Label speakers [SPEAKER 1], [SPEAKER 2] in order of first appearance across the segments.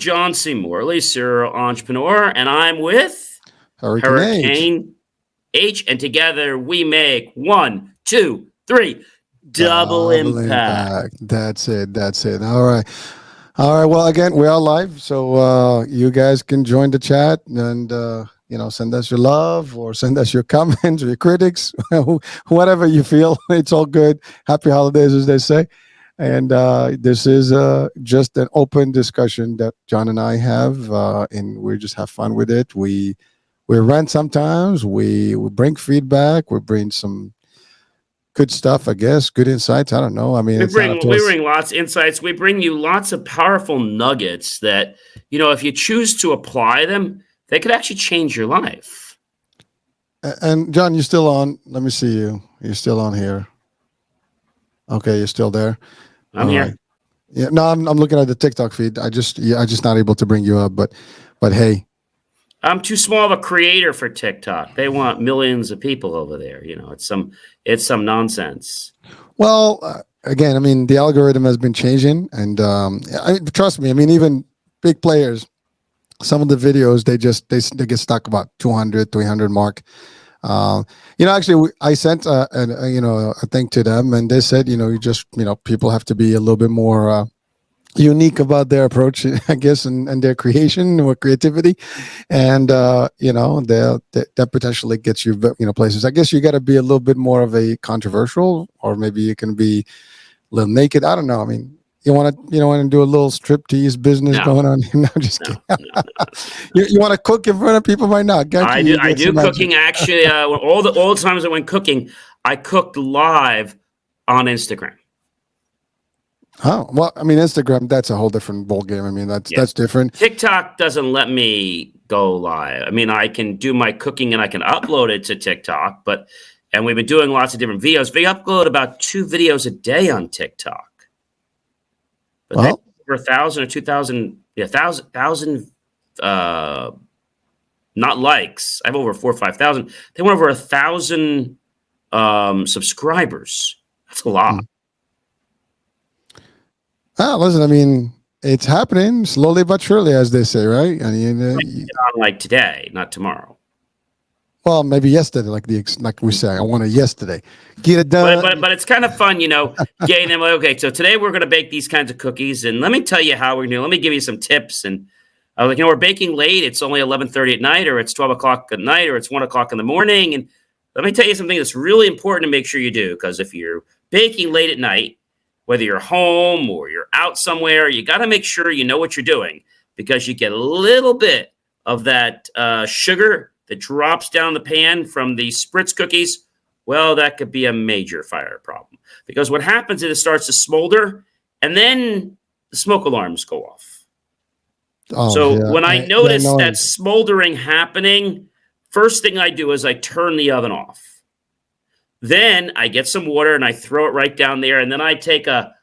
[SPEAKER 1] John C. Morley, serial entrepreneur, and I'm with
[SPEAKER 2] Hurricane H.
[SPEAKER 1] Hurricane H, and together we make 1, 2, 3, double impact.
[SPEAKER 2] That's it. All right. Well, again, we are live, so you guys can join the chat and send us your love or send us your comments or your critics, whatever you feel. It's all good. Happy holidays, as they say. And this is just an open discussion that John and I have, and we just have fun with it. We rant sometimes. We bring feedback. We bring some good stuff, I guess. Good insights. I don't know. I mean,
[SPEAKER 1] we bring lots of insights. We bring you lots of powerful nuggets that, if you choose to apply them, they could actually change your life.
[SPEAKER 2] And John, you're still on. Let me see you. You're still on here. Okay, you're still there.
[SPEAKER 1] I'm here.
[SPEAKER 2] Right. Yeah, no, I'm looking at the TikTok feed. I just not able to bring you up, but hey,
[SPEAKER 1] I'm too small of a creator for TikTok. They want millions of people over there. It's some nonsense.
[SPEAKER 2] Well, again, I mean, the algorithm has been changing, and trust me. I mean, even big players, some of the videos they get stuck about 200, 300 mark. Actually, I sent a thing to them, and they said, people have to be a little bit more unique about their approach, I guess, and their creation or creativity, and that potentially gets you, places. I guess you got to be a little bit more of a controversial, or maybe you can be a little naked. I don't know. I mean, you want to do a little striptease business going on? No, I'm just kidding. No. You want to cook in front of people right now?
[SPEAKER 1] I do cooking. Actually, all the times I went cooking, I cooked live on Instagram.
[SPEAKER 2] Oh, well, I mean, Instagram, that's a whole different ballgame. I mean, that's different.
[SPEAKER 1] TikTok doesn't let me go live. I mean, I can do my cooking and I can upload it to TikTok, and we've been doing lots of different videos. We upload about 2 videos a day on TikTok. But over 1,000 or 2,000, 1,000, not likes. I have over 4,000 or 5,000. They went over 1,000 subscribers. That's a lot.
[SPEAKER 2] Listen, I mean, it's happening slowly but surely, as they say, right? I mean,
[SPEAKER 1] like today, not tomorrow.
[SPEAKER 2] Well, maybe yesterday, like we say, I want it yesterday. Get it done.
[SPEAKER 1] But it's kind of fun, getting them. Okay, so today we're going to bake these kinds of cookies, and let me tell you how we're doing. Let me give you some tips. And I was like, we're baking late. It's only 11:30 at night, or it's 12 o'clock at night, or it's 1 o'clock in the morning. And let me tell you something that's really important to make sure you do, because if you're baking late at night, whether you're home or you're out somewhere, you got to make sure you know what you're doing, because you get a little bit of that sugar that drops down the pan from the spritz cookies. Well, that could be a major fire problem, because what happens is it starts to smolder, and then the smoke alarms go off. When I notice that smoldering happening, first thing I do is I turn the oven off. Then I get some water and I throw it right down there, and then I take a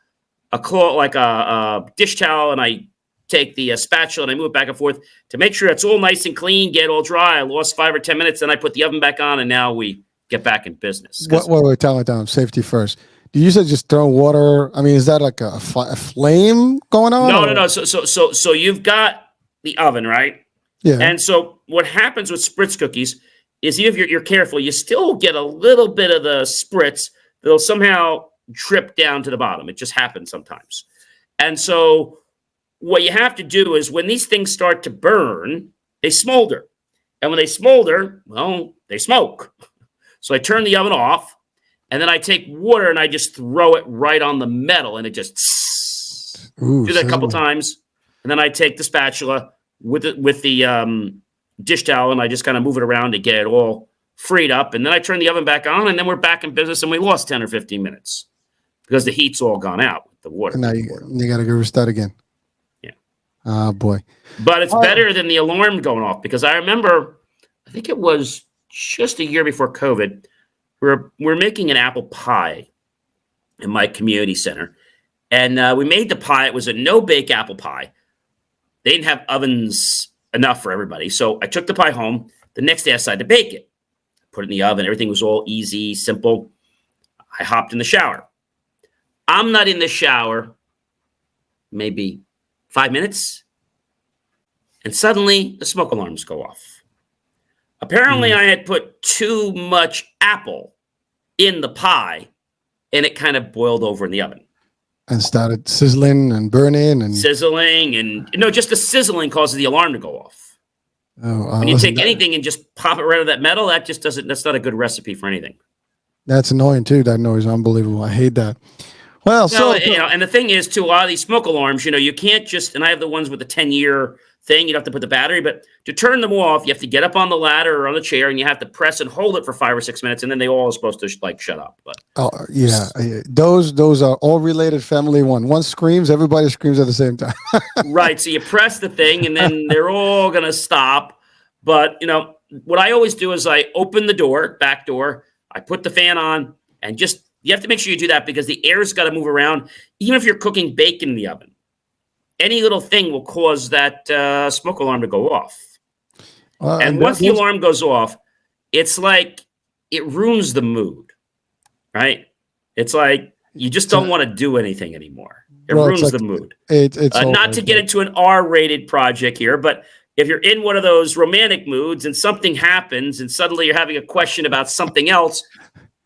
[SPEAKER 1] dish towel, and I take the spatula and I move it back and forth to make sure it's all nice and clean, get all dry. I lost 5 or 10 minutes, then I put the oven back on, and now we get back in business.
[SPEAKER 2] Wait, time. Safety first. Do you say just throw water? I mean, is that like a flame going on?
[SPEAKER 1] No. So you've got the oven, right?
[SPEAKER 2] Yeah.
[SPEAKER 1] And so what happens with spritz cookies is, even if you're careful, you still get a little bit of the spritz that'll somehow drip down to the bottom. It just happens sometimes. And so what you have to do is, when these things start to burn, they smolder. And when they smolder, well, they smoke. So I turn the oven off, and then I take water and I just throw it right on the metal, and it just do that a couple times. And then I take the spatula with the dish towel, and I just kind of move it around to get it all freed up. And then I turn the oven back on, and then we're back in business, and we lost 10 or 15 minutes because the heat's all gone out with the water.
[SPEAKER 2] And now you got to go restart again.
[SPEAKER 1] Yeah.
[SPEAKER 2] Oh, boy.
[SPEAKER 1] But it's better than the alarm going off, because I remember, I think it was just a year before COVID, we're making an apple pie in my community center. And we made the pie. It was a no-bake apple pie. They didn't have ovens enough for everybody. So I took the pie home. The next day I decided to bake it. Put it in the oven. Everything was all easy, simple. I hopped in the shower. I'm not in the shower maybe 5 minutes. and suddenly the smoke alarms go off. Apparently, I had put too much apple in the pie, and it kind of boiled over in the oven.
[SPEAKER 2] And started sizzling and burning and
[SPEAKER 1] sizzling, and just the sizzling causes the alarm to go off.
[SPEAKER 2] Oh,
[SPEAKER 1] when you take anything and just pop it right out of that metal, that just doesn't. That's not a good recipe for anything.
[SPEAKER 2] That's annoying too. That noise, unbelievable. I hate that. Well,
[SPEAKER 1] and the thing is, too, a lot of these smoke alarms, you can't just. And I have the ones with the 10-year thing. You don't have to put the battery, but to turn them off, you have to get up on the ladder or on the chair, and you have to press and hold it for 5 or 6 minutes, and then they all are supposed to shut up. But
[SPEAKER 2] those are all related. Family one screams, everybody screams at the same time.
[SPEAKER 1] Right. So you press the thing, and then they're all gonna stop. But what I always do is I open the back door, I put the fan on, and you have to make sure you do that because the air's got to move around. Even if you're cooking bacon in the oven, any little thing will cause that smoke alarm to go off. And once the alarm goes off, it's like it ruins the mood, right? It's like you just don't want to do anything anymore. It ruins the mood.
[SPEAKER 2] It's
[SPEAKER 1] not to get into an R-rated project here, but if you're in one of those romantic moods and something happens and suddenly you're having a question about something else,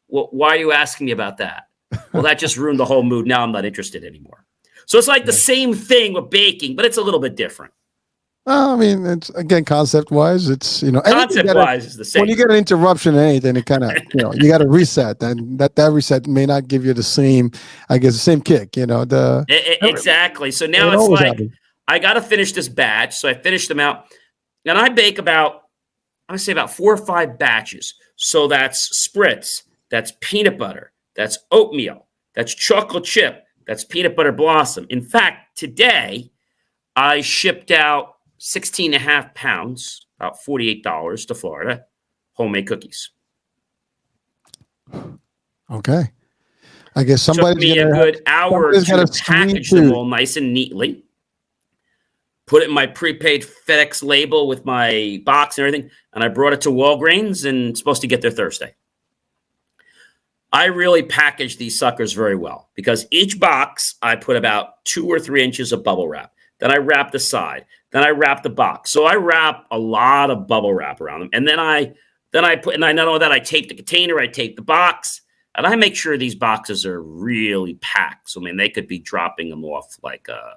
[SPEAKER 1] well, why are you asking me about that? Well, that just ruined the whole mood. Now I'm not interested anymore. So it's like the same thing with baking, but it's a little bit different.
[SPEAKER 2] I mean, it's again, concept-wise, it's
[SPEAKER 1] concept-wise is the same.
[SPEAKER 2] When you get an interruption in anything, it kind of you got to reset, and that reset may not give you the same kick.
[SPEAKER 1] Exactly. So now it's like I got to finish this batch. So I finished them out, and I bake about 4 or 5 batches. So that's spritz, that's peanut butter, that's oatmeal, that's chocolate chip, that's peanut butter blossom. In fact, today I shipped out 16.5 pounds, about $48 to Florida, homemade cookies.
[SPEAKER 2] Okay. I guess somebody's
[SPEAKER 1] took me a good hour or two to package them all nice and neatly. Put it in my prepaid FedEx label with my box and everything, and I brought it to Walgreens, and it's supposed to get there Thursday. I really packaged these suckers very well because each box I put about 2 or 3 inches of bubble wrap. Then I wrap the side. Then I wrap the box. So I wrap a lot of bubble wrap around them, and then I put. And I not only that, I tape the container, I tape the box, and I make sure these boxes are really packed. So I mean, they could be dropping them off like a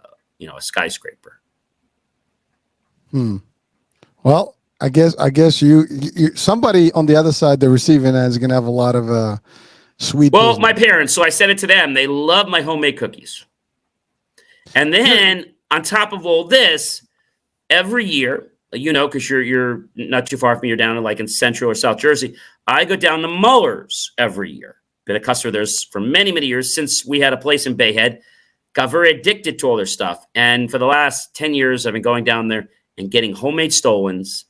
[SPEAKER 1] skyscraper.
[SPEAKER 2] Well, I guess you somebody on the other side, the receiving end, is going to have a lot of sweet.
[SPEAKER 1] Well,
[SPEAKER 2] business.
[SPEAKER 1] My parents. So I sent it to them. They love my homemade cookies. And then on top of all this, every year, because you're not too far from me, you're down in Central or South Jersey. I go down to Muller's every year. Been a customer of theirs for many, many years since we had a place in Bayhead. Got very addicted to all their stuff. And for the last 10 years, I've been going down there and getting homemade stolons,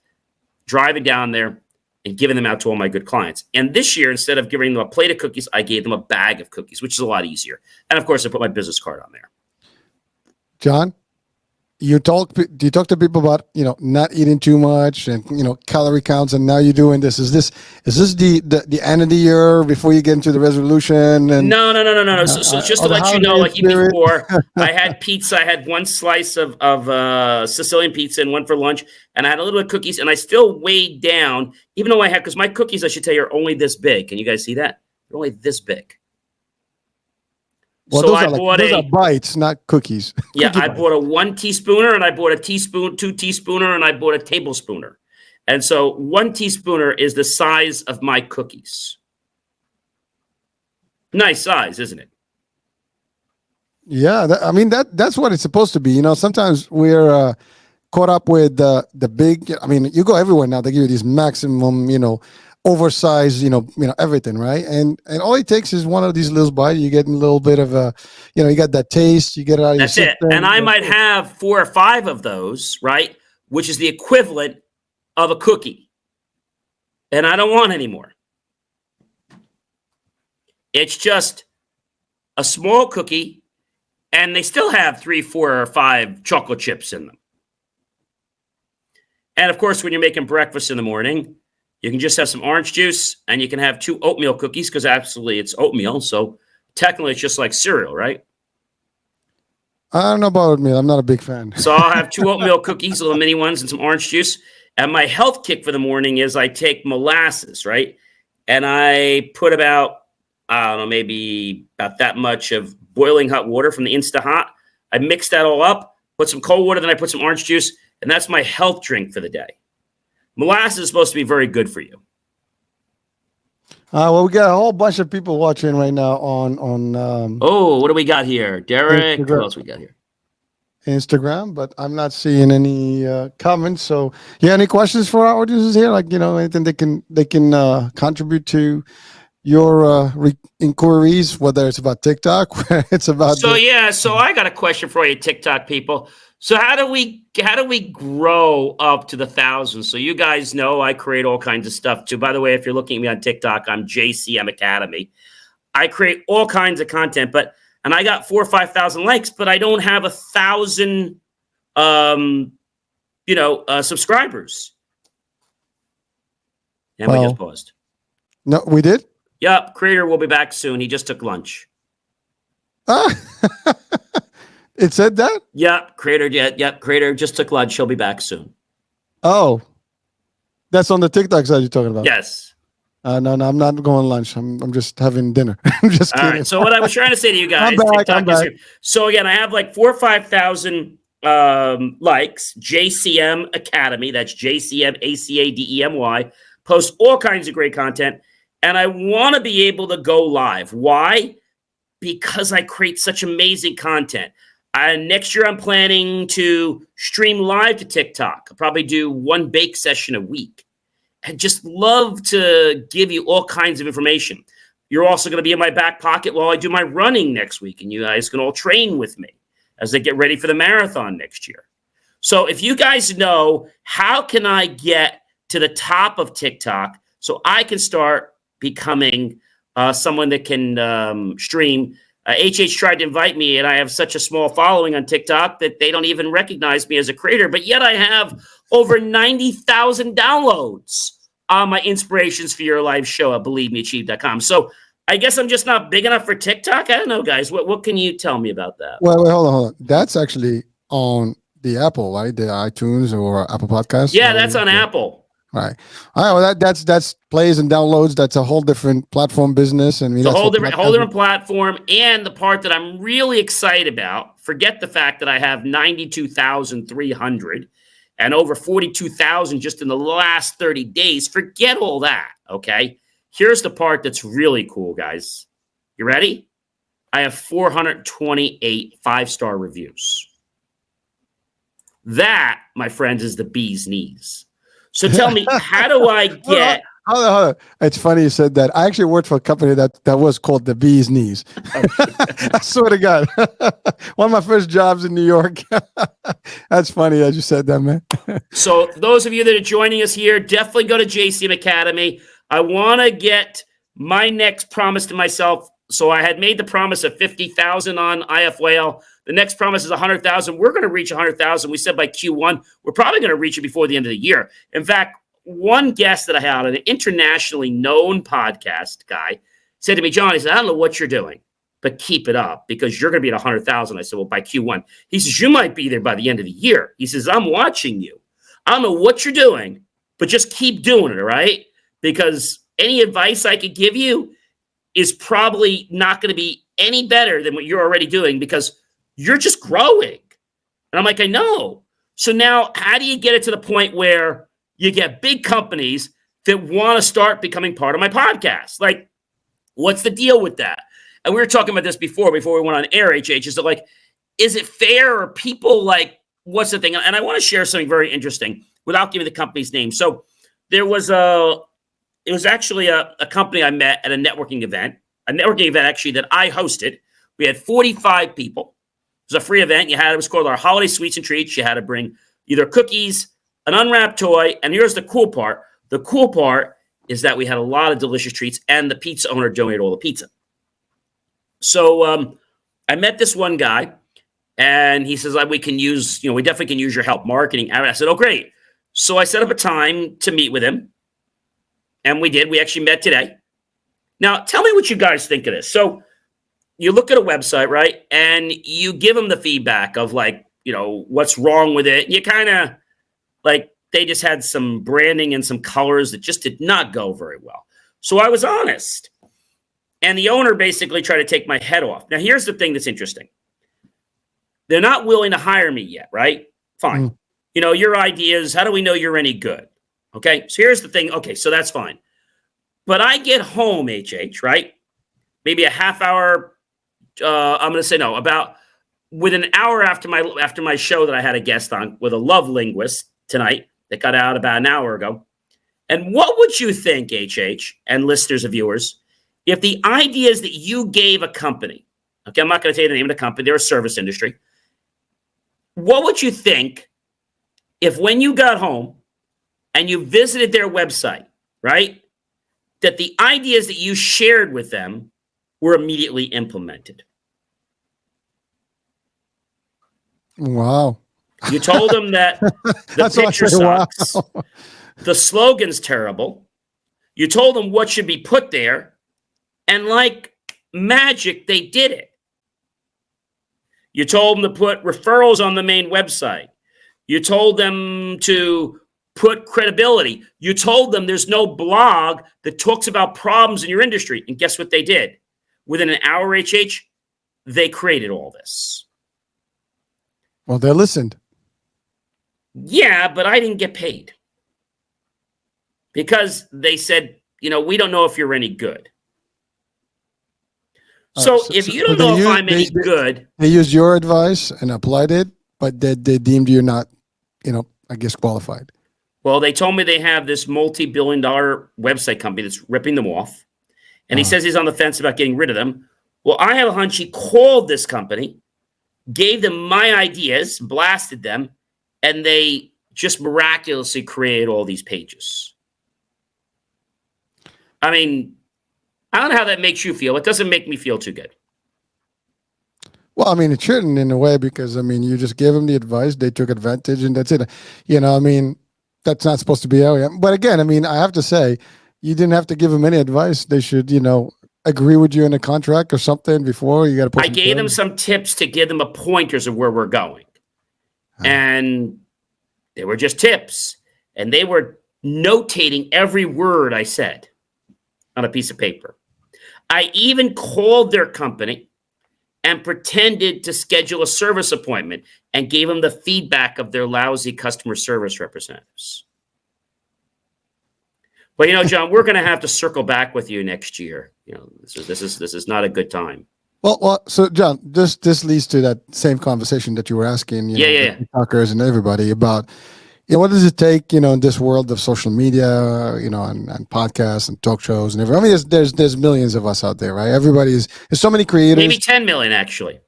[SPEAKER 1] driving down there and giving them out to all my good clients. And this year, instead of giving them a plate of cookies, I gave them a bag of cookies, which is a lot easier. And of course, I put my business card on there.
[SPEAKER 2] John, do you talk to people about, not eating too much and, calorie counts, and now you're doing this? Is this the end of the year before you get into the resolution? And
[SPEAKER 1] No. So just to let you know, like even before, I had pizza. I had 1 slice of Sicilian pizza and 1 for lunch, and I had a little bit of cookies, and I still weighed down, even though because my cookies, I should tell you, are only this big. Can you guys see that? They're only this big.
[SPEAKER 2] Well, so those are bites, not cookies.
[SPEAKER 1] Yeah, I bought a 1 teaspooner, and I bought a 2 teaspooner, and I bought a tablespooner. And so 1 teaspooner is the size of my cookies. Nice size, isn't it?
[SPEAKER 2] Yeah, that's what it's supposed to be. Sometimes we're caught up with the big. You go everywhere now. They give you these maximum, oversized, everything, right? And all it takes is one of these little bites. You get a little bit of you got that taste. You get it out of your system.
[SPEAKER 1] That's it. And I might have 4 or 5 of those, right? Which is the equivalent of a cookie. And I don't want any more. It's just a small cookie, and they still have 3, 4, or 5 chocolate chips in them. And of course, when you're making breakfast in the morning, you can just have some orange juice, and you can have 2 oatmeal cookies because absolutely it's oatmeal. So technically it's just like cereal, right?
[SPEAKER 2] I don't know about oatmeal. I'm not a big fan.
[SPEAKER 1] So I'll have 2 oatmeal cookies, little mini ones, and some orange juice. And my health kick for the morning is I take molasses, right? And I put about, I don't know, maybe about that much of boiling hot water from the Insta Hot. I mix that all up, put some cold water, then I put some orange juice, and that's my health drink for the day. Molasses is supposed to be very good for you.
[SPEAKER 2] Well, we got a whole bunch of people watching right now on
[SPEAKER 1] what do we got here? Derek,
[SPEAKER 2] Instagram.
[SPEAKER 1] what else we got here?
[SPEAKER 2] Instagram, but I'm not seeing any comments. So, yeah, any questions for our audiences here? Like, anything they can contribute to your inquiries, whether it's about TikTok, whether it's about.
[SPEAKER 1] So I got a question for you, TikTok people. So how do we grow up to the thousands? So you guys know I create all kinds of stuff too. By the way, if you're looking at me on TikTok, I'm JCM Academy. I create all kinds of content, and I got 4,000 or 5,000 likes, but I don't have 1,000, subscribers. And we just paused.
[SPEAKER 2] No, we did.
[SPEAKER 1] Yep, creator will be back soon. He just took lunch.
[SPEAKER 2] It said that?
[SPEAKER 1] Yep, creator just took lunch. He'll be back soon.
[SPEAKER 2] Oh, that's on the TikTok side you're talking about?
[SPEAKER 1] Yes.
[SPEAKER 2] No, I'm not going lunch. I'm just having dinner. I'm just kidding.
[SPEAKER 1] All right. So what I was trying to say to you guys,
[SPEAKER 2] I'm back.
[SPEAKER 1] So again, I have like 4,000 or 5,000 likes. JCM Academy. That's JCM ACADEMY. Post all kinds of great content, and I want to be able to go live. Why? Because I create such amazing content. Next year, I'm planning to stream live to TikTok. I'll probably do 1 bake session a week. And just love to give you all kinds of information. You're also going to be in my back pocket while I do my running next week. And you guys can all train with me as I get ready for the marathon next year. So if you guys know, how can I get to the top of TikTok so I can start becoming someone that can stream? HH tried to invite me, and I have such a small following on TikTok that they don't even recognize me as a creator, but yet I have over 90,000 downloads on my Inspirations for Your Life show at BelieveMeAchieve.com. So I guess I'm just not big enough for TikTok. I don't know, guys. What can you tell me about that?
[SPEAKER 2] Well, wait, hold on. That's actually on the Apple, right? The iTunes or Apple Podcasts?
[SPEAKER 1] Yeah, that's on Apple.
[SPEAKER 2] Right. All right. Well, that's plays and downloads. That's a whole different platform business, and
[SPEAKER 1] it's a whole different platform. And the part that I'm really excited about, forget the fact that I have 92,300 and over 42,000 just in the last 30 days. Forget all that. Okay. Here's the part that's really cool, guys. You ready? I have 428 5-star reviews. That, my friends, is the bee's knees. So tell me, how do I get...
[SPEAKER 2] Hold on. It's funny you said that. I actually worked for a company that was called the Bee's Knees. I swear to God. One of my first jobs in New York. That's funny that you said that, man.
[SPEAKER 1] So those of you that are joining us here, definitely go to JCM Academy. I want to get my next promise to myself. So I had made the promise of 50,000 on IF Whale. The next promise is 100,000. We're going to reach 100,000. We said by Q1, we're probably going to reach it before the end of the year. In fact, one guest that I had, an internationally known podcast guy, said to me, John, he said, I don't know what you're doing, but keep it up because you're going to be at 100,000. I said, well, by Q1. He says, you might be there by the end of the year. He says, I'm watching you. I don't know what you're doing, but just keep doing it, all right? Because any advice I could give you is probably not going to be any better than what you're already doing because you're just growing. And I'm like, I know. So now how do you get it to the point where you get big companies that want to start becoming part of my podcast? Like, what's the deal with that? And we were talking about this before we went on air, HH. Is it like, is it fair? Or people like, what's the thing? And I want to share something very interesting without giving the company's name. So it was actually a company I met at a networking event actually that I hosted. We had 45 people. It was a free event. It was called our Holiday Sweets and Treats. You had to bring either cookies, an unwrapped toy, and here's the cool part. The cool part is that we had a lot of delicious treats, and the pizza owner donated all the pizza. So I met this one guy, and he says, we definitely can use your help marketing. I said, oh, great. So I set up a time to meet with him, and we did. We actually met today. Now, tell me what you guys think of this. So you look at a website, right? And you give them the feedback of like, what's wrong with it. You kind of like, they just had some branding and some colors that just did not go very well. So I was honest. And the owner basically tried to take my head off. Now, here's the thing that's interesting. They're not willing to hire me yet, right? Fine. Your ideas, how do we know you're any good? Okay, so here's the thing. Okay, so that's fine. But I get home, HH, right? Maybe a half hour, I'm going to say no, about within an hour after my show that I had a guest on with a love linguist tonight that got out about an hour ago. And what would you think, HH, and listeners and viewers, if the ideas that you gave a company, okay, I'm not going to tell you the name of the company, they're a service industry. What would you think if when you got home and you visited their website, right, that the ideas that you shared with them were immediately implemented?
[SPEAKER 2] Wow.
[SPEAKER 1] You told them that the picture sucks. Wow. The slogan's terrible. You told them what should be put there. And like magic, they did it. You told them to put referrals on the main website. You told them to put credibility. You told them there's no blog that talks about problems in your industry. And guess what they did? Within an hour, HH, they created all this.
[SPEAKER 2] Well, they listened.
[SPEAKER 1] Yeah, but I didn't get paid. Because they said, we don't know if you're any good. So if you don't know if I'm any good.
[SPEAKER 2] They used your advice and applied it, but they deemed you not, I guess, qualified.
[SPEAKER 1] Well, they told me they have this multi-billion-dollar website company that's ripping them off. And he says he's on the fence about getting rid of them. Well, I have a hunch he called this company, gave them my ideas, blasted them, and they just miraculously created all these pages. I mean, I don't know how that makes you feel. It doesn't make me feel too good.
[SPEAKER 2] Well, I mean, it shouldn't in a way because, I mean, you just gave them the advice. They took advantage and that's it. I mean, that's not supposed to be how. But again, I mean, I have to say, you didn't have to give them any advice. They should, agree with you in a contract or something before you got to put.
[SPEAKER 1] I gave them some tips to give them a pointers of where we're going. And they were just tips. And they were notating every word I said on a piece of paper. I even called their company and pretended to schedule a service appointment and gave them the feedback of their lousy customer service representatives. But John, we're going to have to circle back with you next year. This is not a good time.
[SPEAKER 2] Well. So John, this leads to that same conversation that you were asking. TikTokers and everybody about. What does it take, in this world of social media, and podcasts and talk shows and everything? I mean, there's millions of us out there, right? There's so many creators.
[SPEAKER 1] Maybe 10 million, actually.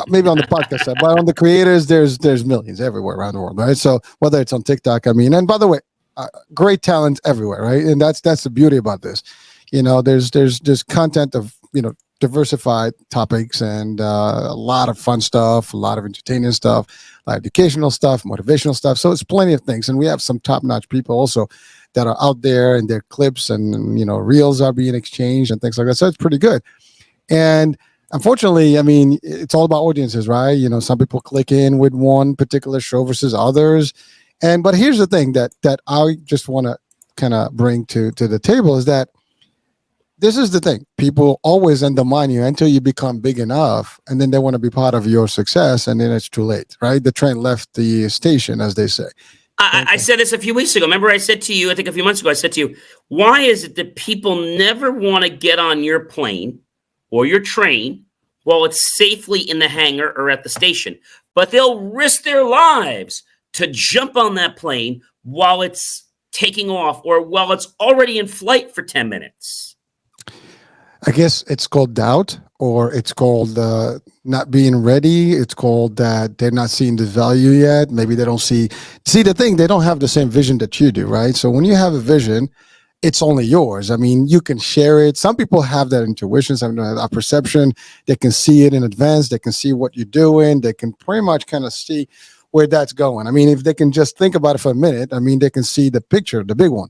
[SPEAKER 2] Maybe on the podcast side, but on the creators, there's millions everywhere around the world, right? So whether it's on TikTok, and by the way, great talent everywhere, right? And that's the beauty about this. There's content of, diversified topics and a lot of fun stuff, a lot of entertaining stuff, a lot of educational stuff, motivational stuff. So it's plenty of things. And we have some top-notch people also that are out there and their clips and, reels are being exchanged and things like that. So it's pretty good. And unfortunately, I mean, it's all about audiences, right? Some people click in with one particular show versus others. But here's the thing that I just want to kind of bring to the table is that this is the thing. People always undermine you until you become big enough, and then they want to be part of your success, and then it's too late, right? The train left the station, as they say.
[SPEAKER 1] I said this a few weeks ago. Remember I said to you, I think a few months ago, I said to you, why is it that people never want to get on your plane or your train while it's safely in the hangar or at the station? But they'll risk their lives to jump on that plane while it's taking off or while it's already in flight for 10 minutes.
[SPEAKER 2] I guess it's called doubt, or it's called not being ready. It's called that they're not seeing the value yet. Maybe they don't see the thing. They don't have the same vision that you do, right? So when you have a vision, it's only yours. I mean, you can share it. Some people have that intuition, some have a perception. They can see it in advance. They can see what you're doing. They can pretty much kind of see where that's going. I mean, if they can just think about it for a minute, I mean, they can see the picture, the big one.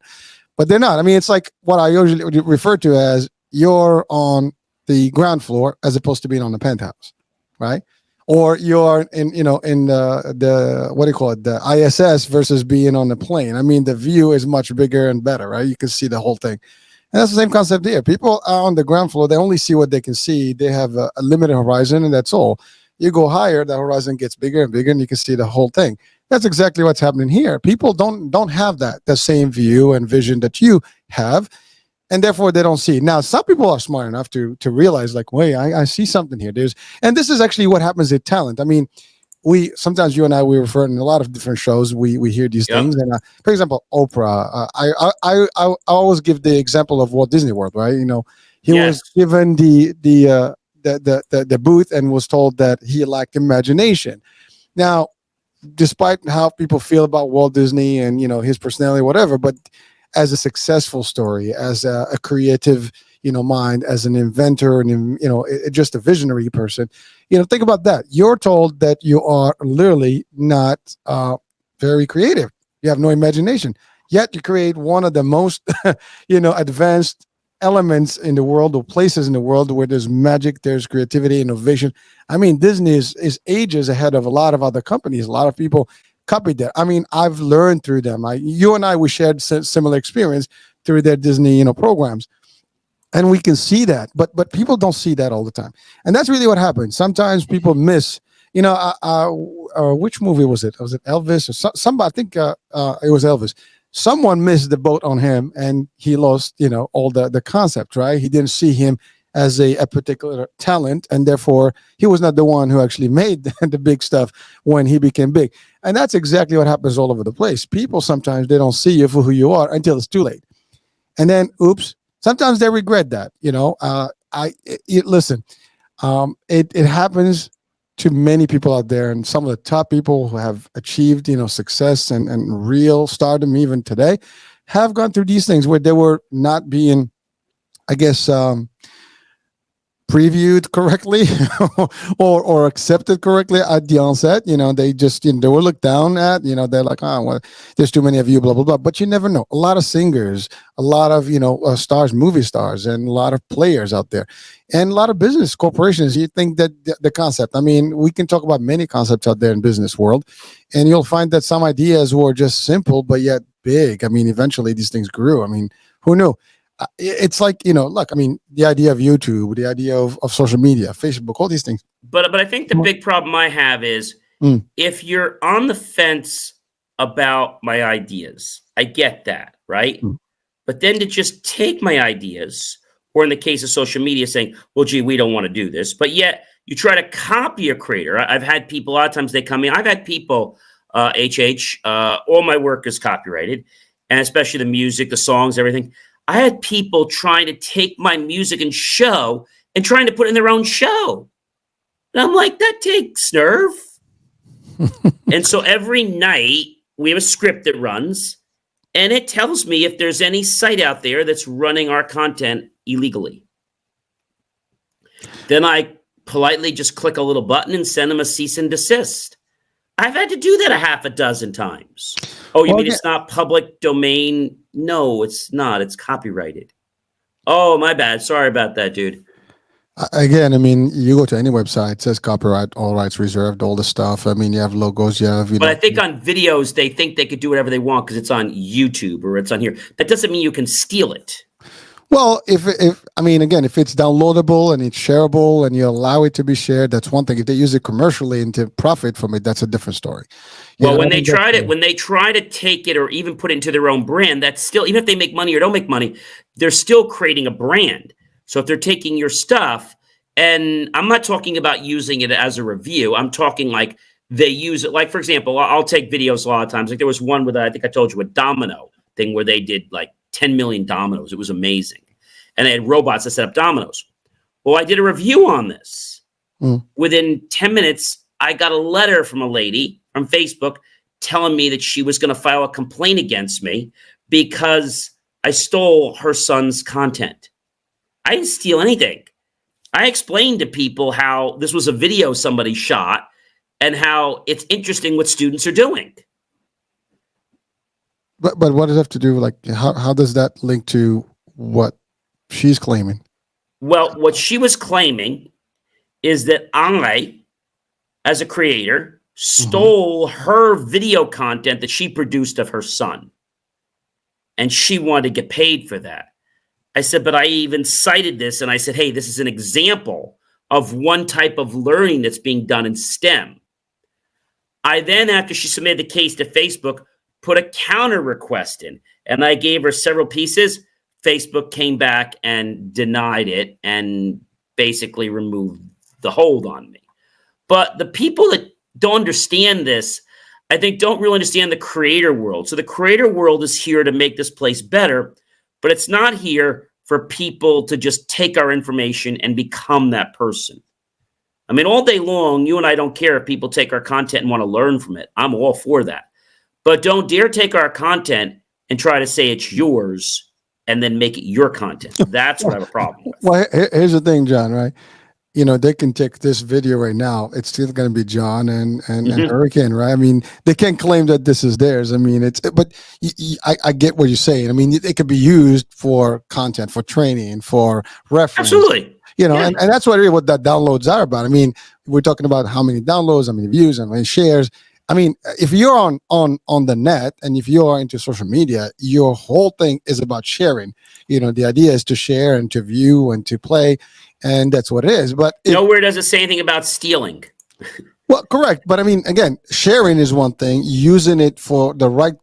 [SPEAKER 2] But they're not. I mean, it's like what I usually refer to as you're on the ground floor as opposed to being on the penthouse, right? Or you're in the what do you call it, the ISS versus being on the plane. I mean, the view is much bigger and better, right? You can see the whole thing. And that's the same concept here. People are on the ground floor. They only see what they can see. They have a limited horizon, and that's all. You go higher, the horizon gets bigger and bigger, and you can see the whole thing. That's exactly what's happening here. People don't have the same view and vision that you have, and therefore they don't see. Now, some people are smart enough to realize, like, wait, I see something here. And this is actually what happens with talent. I mean, sometimes you and I, we refer in a lot of different shows, we hear these things. And for example, Oprah, I always give the example of Walt Disney World, right? He was given the booth and was told that he lacked imagination. Now, despite how people feel about Walt Disney and his personality, whatever, but as a successful story, as a creative mind, as an inventor, and just a visionary person, think about that. You're told that you are literally not very creative. You have no imagination, yet you create one of the most advanced elements in the world, or places in the world where there's magic, there's creativity, innovation. I mean, Disney is ages ahead of a lot of other companies. A lot of people copied that. I mean, I've learned through them. You and I, we shared similar experience through their Disney programs. And we can see that, but people don't see that all the time. And that's really what happens. Sometimes people miss, which movie was it? Was it Elvis or somebody? I think it was Elvis. Someone missed the boat on him, and he lost, all the concept, right? He didn't see him as a particular talent, and therefore he was not the one who actually made the big stuff when he became big. And that's exactly what happens all over the place. People sometimes, they don't see you for who you are until it's too late. And then, oops. Sometimes they regret that, listen, it happens to many people out there, and some of the top people who have achieved, success and real stardom even today have gone through these things where they were not being, I guess, previewed correctly or accepted correctly at the onset. They just, they were looked down at. They're like, oh, well, there's too many of you, blah, blah, blah. But you never know. A lot of singers, a lot of, stars, movie stars, and a lot of players out there, and a lot of business corporations. You think that the concept, I mean, we can talk about many concepts out there in business world, and you'll find that some ideas were just simple, but yet big. I mean, eventually these things grew. I mean, who knew? It's like, look, I mean, the idea of YouTube, the idea of social media, Facebook, all these things.
[SPEAKER 1] But I think the big problem I have is if you're on the fence about my ideas, I get that, right? But then to just take my ideas, or in the case of social media, saying, well, gee, we don't want to do this. But yet you try to copy a creator. I've had people, a lot of times they come in. I've had people, all my work is copyrighted, and especially the music, the songs, everything. I had people trying to take my music and show and trying to put it in their own show. And I'm like, that takes nerve. And so every night we have a script that runs, and it tells me if there's any site out there that's running our content illegally. Then I politely just click a little button and send them a cease and desist. I've had to do that a half a dozen times. Oh, you mean it's not public domain? No, it's not. It's copyrighted. Oh, my bad. Sorry about that, dude.
[SPEAKER 2] Again, I mean, you go to any website, it says copyright, all rights reserved, all the stuff. I mean, you have logos, you have,
[SPEAKER 1] But I think on videos, they think they could do whatever they want because it's on YouTube or it's on here. That doesn't mean you can steal it.
[SPEAKER 2] Well, if I mean, again, if it's downloadable and it's shareable and you allow it to be shared, that's one thing. If they use it commercially and to profit from it, that's a different story.
[SPEAKER 1] Well, when they try to take it or even put it into their own brand, that's still, even if they make money or don't make money, they're still creating a brand. So if they're taking your stuff, and I'm not talking about using it as a review, I'm talking like they use it. Like, for example, I'll take videos a lot of times. Like there was one with, I think I told you, a domino thing where they did like 10 million dominoes. It was amazing. And they had robots that set up dominoes. Well, I did a review on this. Within 10 minutes, I got a letter from a lady from Facebook telling me that she was going to file a complaint against me because I stole her son's content. I didn't steal anything. I explained to people how this was a video somebody shot and how it's interesting what students are doing.
[SPEAKER 2] But what does that have to do? Like, how does that link to what she's claiming?
[SPEAKER 1] Well, what she was claiming is that I, as a creator, stole her video content that she produced of her son. And she wanted to get paid for that. I said, but I even cited this and I said, hey, this is an example of one type of learning that's being done in STEM. I then, after she submitted the case to Facebook, put a counter request in, and I gave her several pieces. Facebook came back and denied it and basically removed the hold on me. But the people that don't understand this, I think, don't really understand the creator world. So the creator world is here to make this place better, but it's not here for people to just take our information and become that person. I mean, all day long, you and I don't care if people take our content and want to learn from it. I'm all for that. But don't dare take our content and try to say it's yours and then make it your content. That's what I have a problem with.
[SPEAKER 2] Well, here's the thing, John, right? You know, they can take this video right now. It's still going to be John and Hurricane, right? I mean, they can't claim that this is theirs. I mean, but I get what you're saying. I mean, it could be used for content, for training, for reference.
[SPEAKER 1] Absolutely.
[SPEAKER 2] You know, and that's what that downloads are about. I mean, we're talking about how many downloads, how many views, how many shares. I mean, if you're on the net and if you're into social media, your whole thing is about sharing. You know, the idea is to share and to view and to play, and that's what it is. But
[SPEAKER 1] nowhere does it say anything about stealing.
[SPEAKER 2] Well, correct. But I mean, again, sharing is one thing, using it for the right,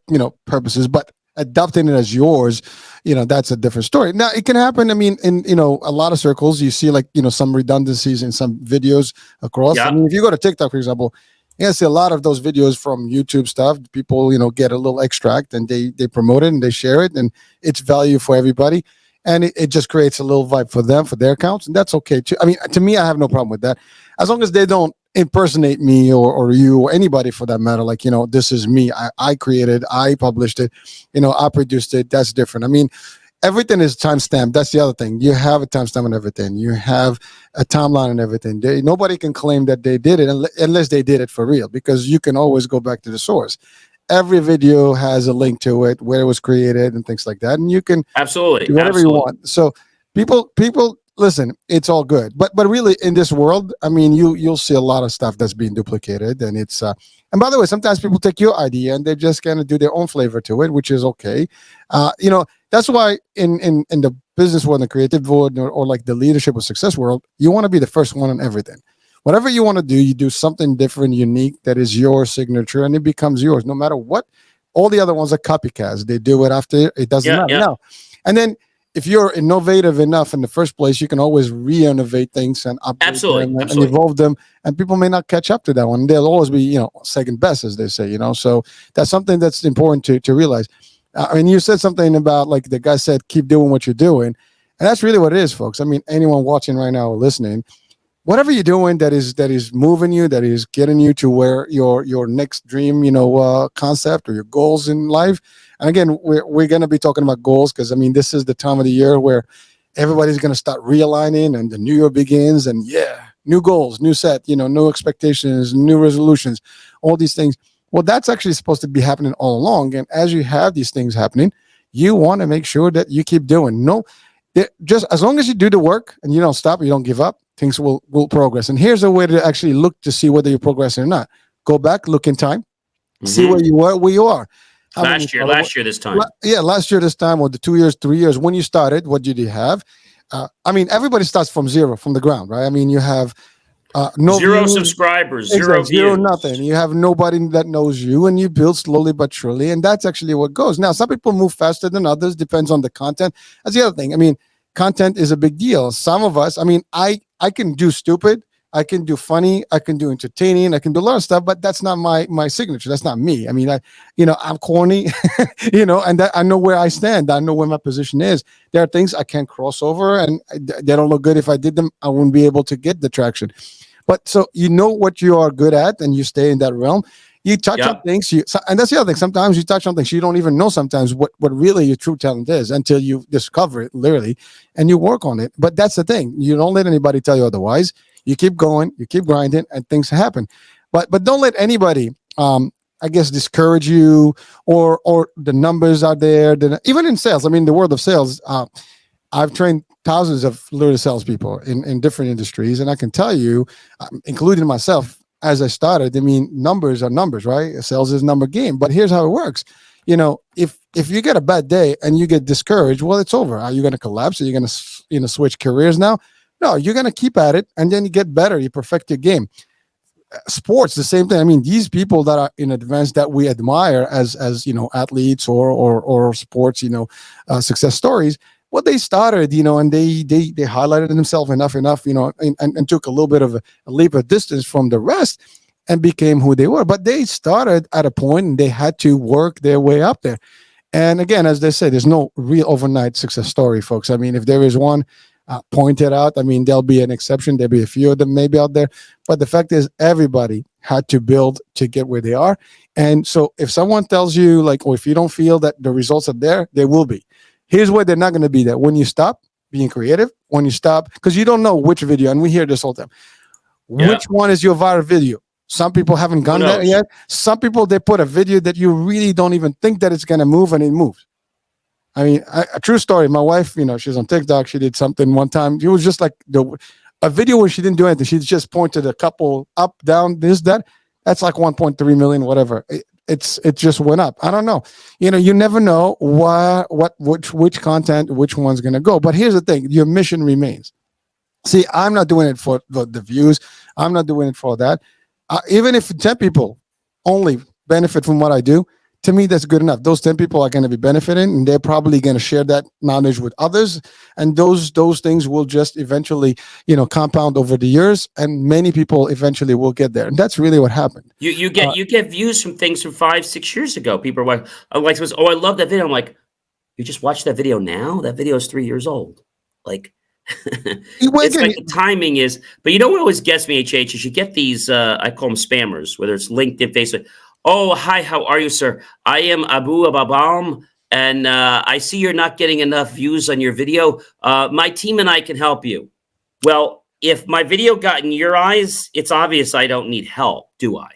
[SPEAKER 2] purposes, but adopting it as yours, that's a different story. Now, it can happen. I mean, in, a lot of circles, you see like, some redundancies in some videos across.
[SPEAKER 1] Yeah.
[SPEAKER 2] I mean, if you go to TikTok, for example, you see a lot of those videos from YouTube stuff. People, get a little extract and they promote it and they share it, and it's value for everybody. And it just creates a little vibe for them, for their accounts. And that's okay too. I mean, to me, I have no problem with that. As long as they don't impersonate me or you or anybody for that matter. Like, this is me. I created, I published it, I produced it. That's different. I mean, everything is timestamped. That's the other thing. You have a timestamp on everything. You have a timeline on everything. Nobody can claim that they did it unless they did it for real, because you can always go back to the source. Every video has a link to it, where it was created and things like that. And you can
[SPEAKER 1] absolutely
[SPEAKER 2] do whatever you want. So people listen, it's all good. But really in this world, I mean, you'll see a lot of stuff that's being duplicated. And it's and by the way, sometimes people take your idea and they're just gonna do their own flavor to it, which is okay. That's why in the business world, the creative world, or like the leadership or success world, you want to be the first one on everything. Whatever you want to do, you do something different, unique, that is your signature, and it becomes yours, no matter what. All the other ones are copycats. They do it after, it doesn't matter. Now, and then if you're innovative enough in the first place, you can always re-innovate things and update them and evolve them. And people may not catch up to that one. They'll always be, second best, as they say, So that's something that's important to realize. I mean, you said something about, like the guy said, keep doing what you're doing. And that's really what it is, folks. I mean, anyone watching right now or listening, whatever you're doing that is moving you, that is getting you to where your next dream, concept or your goals in life. And again, we're going to be talking about goals, because I mean, this is the time of the year where everybody's going to start realigning and the new year begins, and new goals, new set, new expectations, new resolutions, all these things. Well, that's actually supposed to be happening all along. And as you have these things happening, you want to make sure that you keep doing. Just as long as you do the work and you don't stop, you don't give up, things will progress. And here's a way to actually look to see whether you're progressing or not. Go back, look in time, see where you are.
[SPEAKER 1] Last year this time.
[SPEAKER 2] Last year this time, or the 2 years, 3 years, when you started, what did you have? I mean, everybody starts from zero, from the ground, right? I mean, you have
[SPEAKER 1] zero
[SPEAKER 2] views,
[SPEAKER 1] subscribers, zero views.
[SPEAKER 2] Zero nothing. You have nobody that knows you, and you build slowly but surely, and that's actually what goes. Now, some people move faster than others, depends on the content. That's the other thing. I mean, content is a big deal. Some of us, I mean, I can do stupid, I can do funny, I can do entertaining, I can do a lot of stuff, but that's not my signature. That's not me. I mean, I'm corny, and that I know where I stand. I know where my position is. There are things I can't cross over, and they don't look good. If I did them, I wouldn't be able to get the traction. But so what you are good at, and you stay in that realm. You touch on things, and that's the other thing. Sometimes you touch on things you don't even know sometimes what really your true talent is until you discover it, literally, and you work on it. But that's the thing. You don't let anybody tell you otherwise. You keep going, you keep grinding, and things happen. But don't let anybody, I guess, discourage you, or the numbers are there. Even in sales, I mean, the world of sales, I've trained thousands of literally salespeople in different industries. And I can tell you, including myself, as I started, I mean, numbers are numbers, right? Sales is number game. But here's how it works. If you get a bad day and you get discouraged, well, it's over. Are you going to collapse? Are you going to switch careers now? No, you're going to keep at it, and then you get better. You perfect your game. Sports, the same thing. I mean, these people that are in advance that we admire as athletes or sports, success stories. Well, they started, and they highlighted themselves enough, and took a little bit of a leap of distance from the rest and became who they were. But they started at a point and they had to work their way up there. And again, as they say, there's no real overnight success story, folks. I mean, if there is one, pointed out, I mean, there'll be an exception. There'll be a few of them maybe out there. But the fact is, everybody had to build to get where they are. And so if someone tells you, or if you don't feel that the results are there, they will be. Here's where they're not going to be there. When you stop being creative, when you stop, because you don't know which video, and we hear this all the time, which one is your viral video? Some people haven't gone there yet. Some people, they put a video that you really don't even think that it's going to move, and it moves. I mean, a true story. My wife, she's on TikTok. She did something one time. It was just like a video where she didn't do anything. She just pointed a couple up, down, this, that. That's like 1.3 million, whatever. It just went up. I don't know. You never know which content, which one's going to go. But here's the thing. Your mission remains. See, I'm not doing it for the views. I'm not doing it for that. Even if 10 people only benefit from what I do, to me, that's good enough. Those 10 people are going to be benefiting, and they're probably going to share that knowledge with others. And those things will just eventually, compound over the years, and many people eventually will get there. And that's really what happened.
[SPEAKER 1] You get views from things from 5-6 years ago. People are like, I love that video. I'm like, you just watched that video now? That video is 3 years old. Like, it's like the timing is. But what always gets me, HH, is you get these, I call them spammers, whether it's LinkedIn, Facebook. Oh, hi, how are you, sir? I am Abu Ababam, and I see you're not getting enough views on your video. My team and I can help you. Well, if my video got in your eyes, it's obvious I don't need help, do I?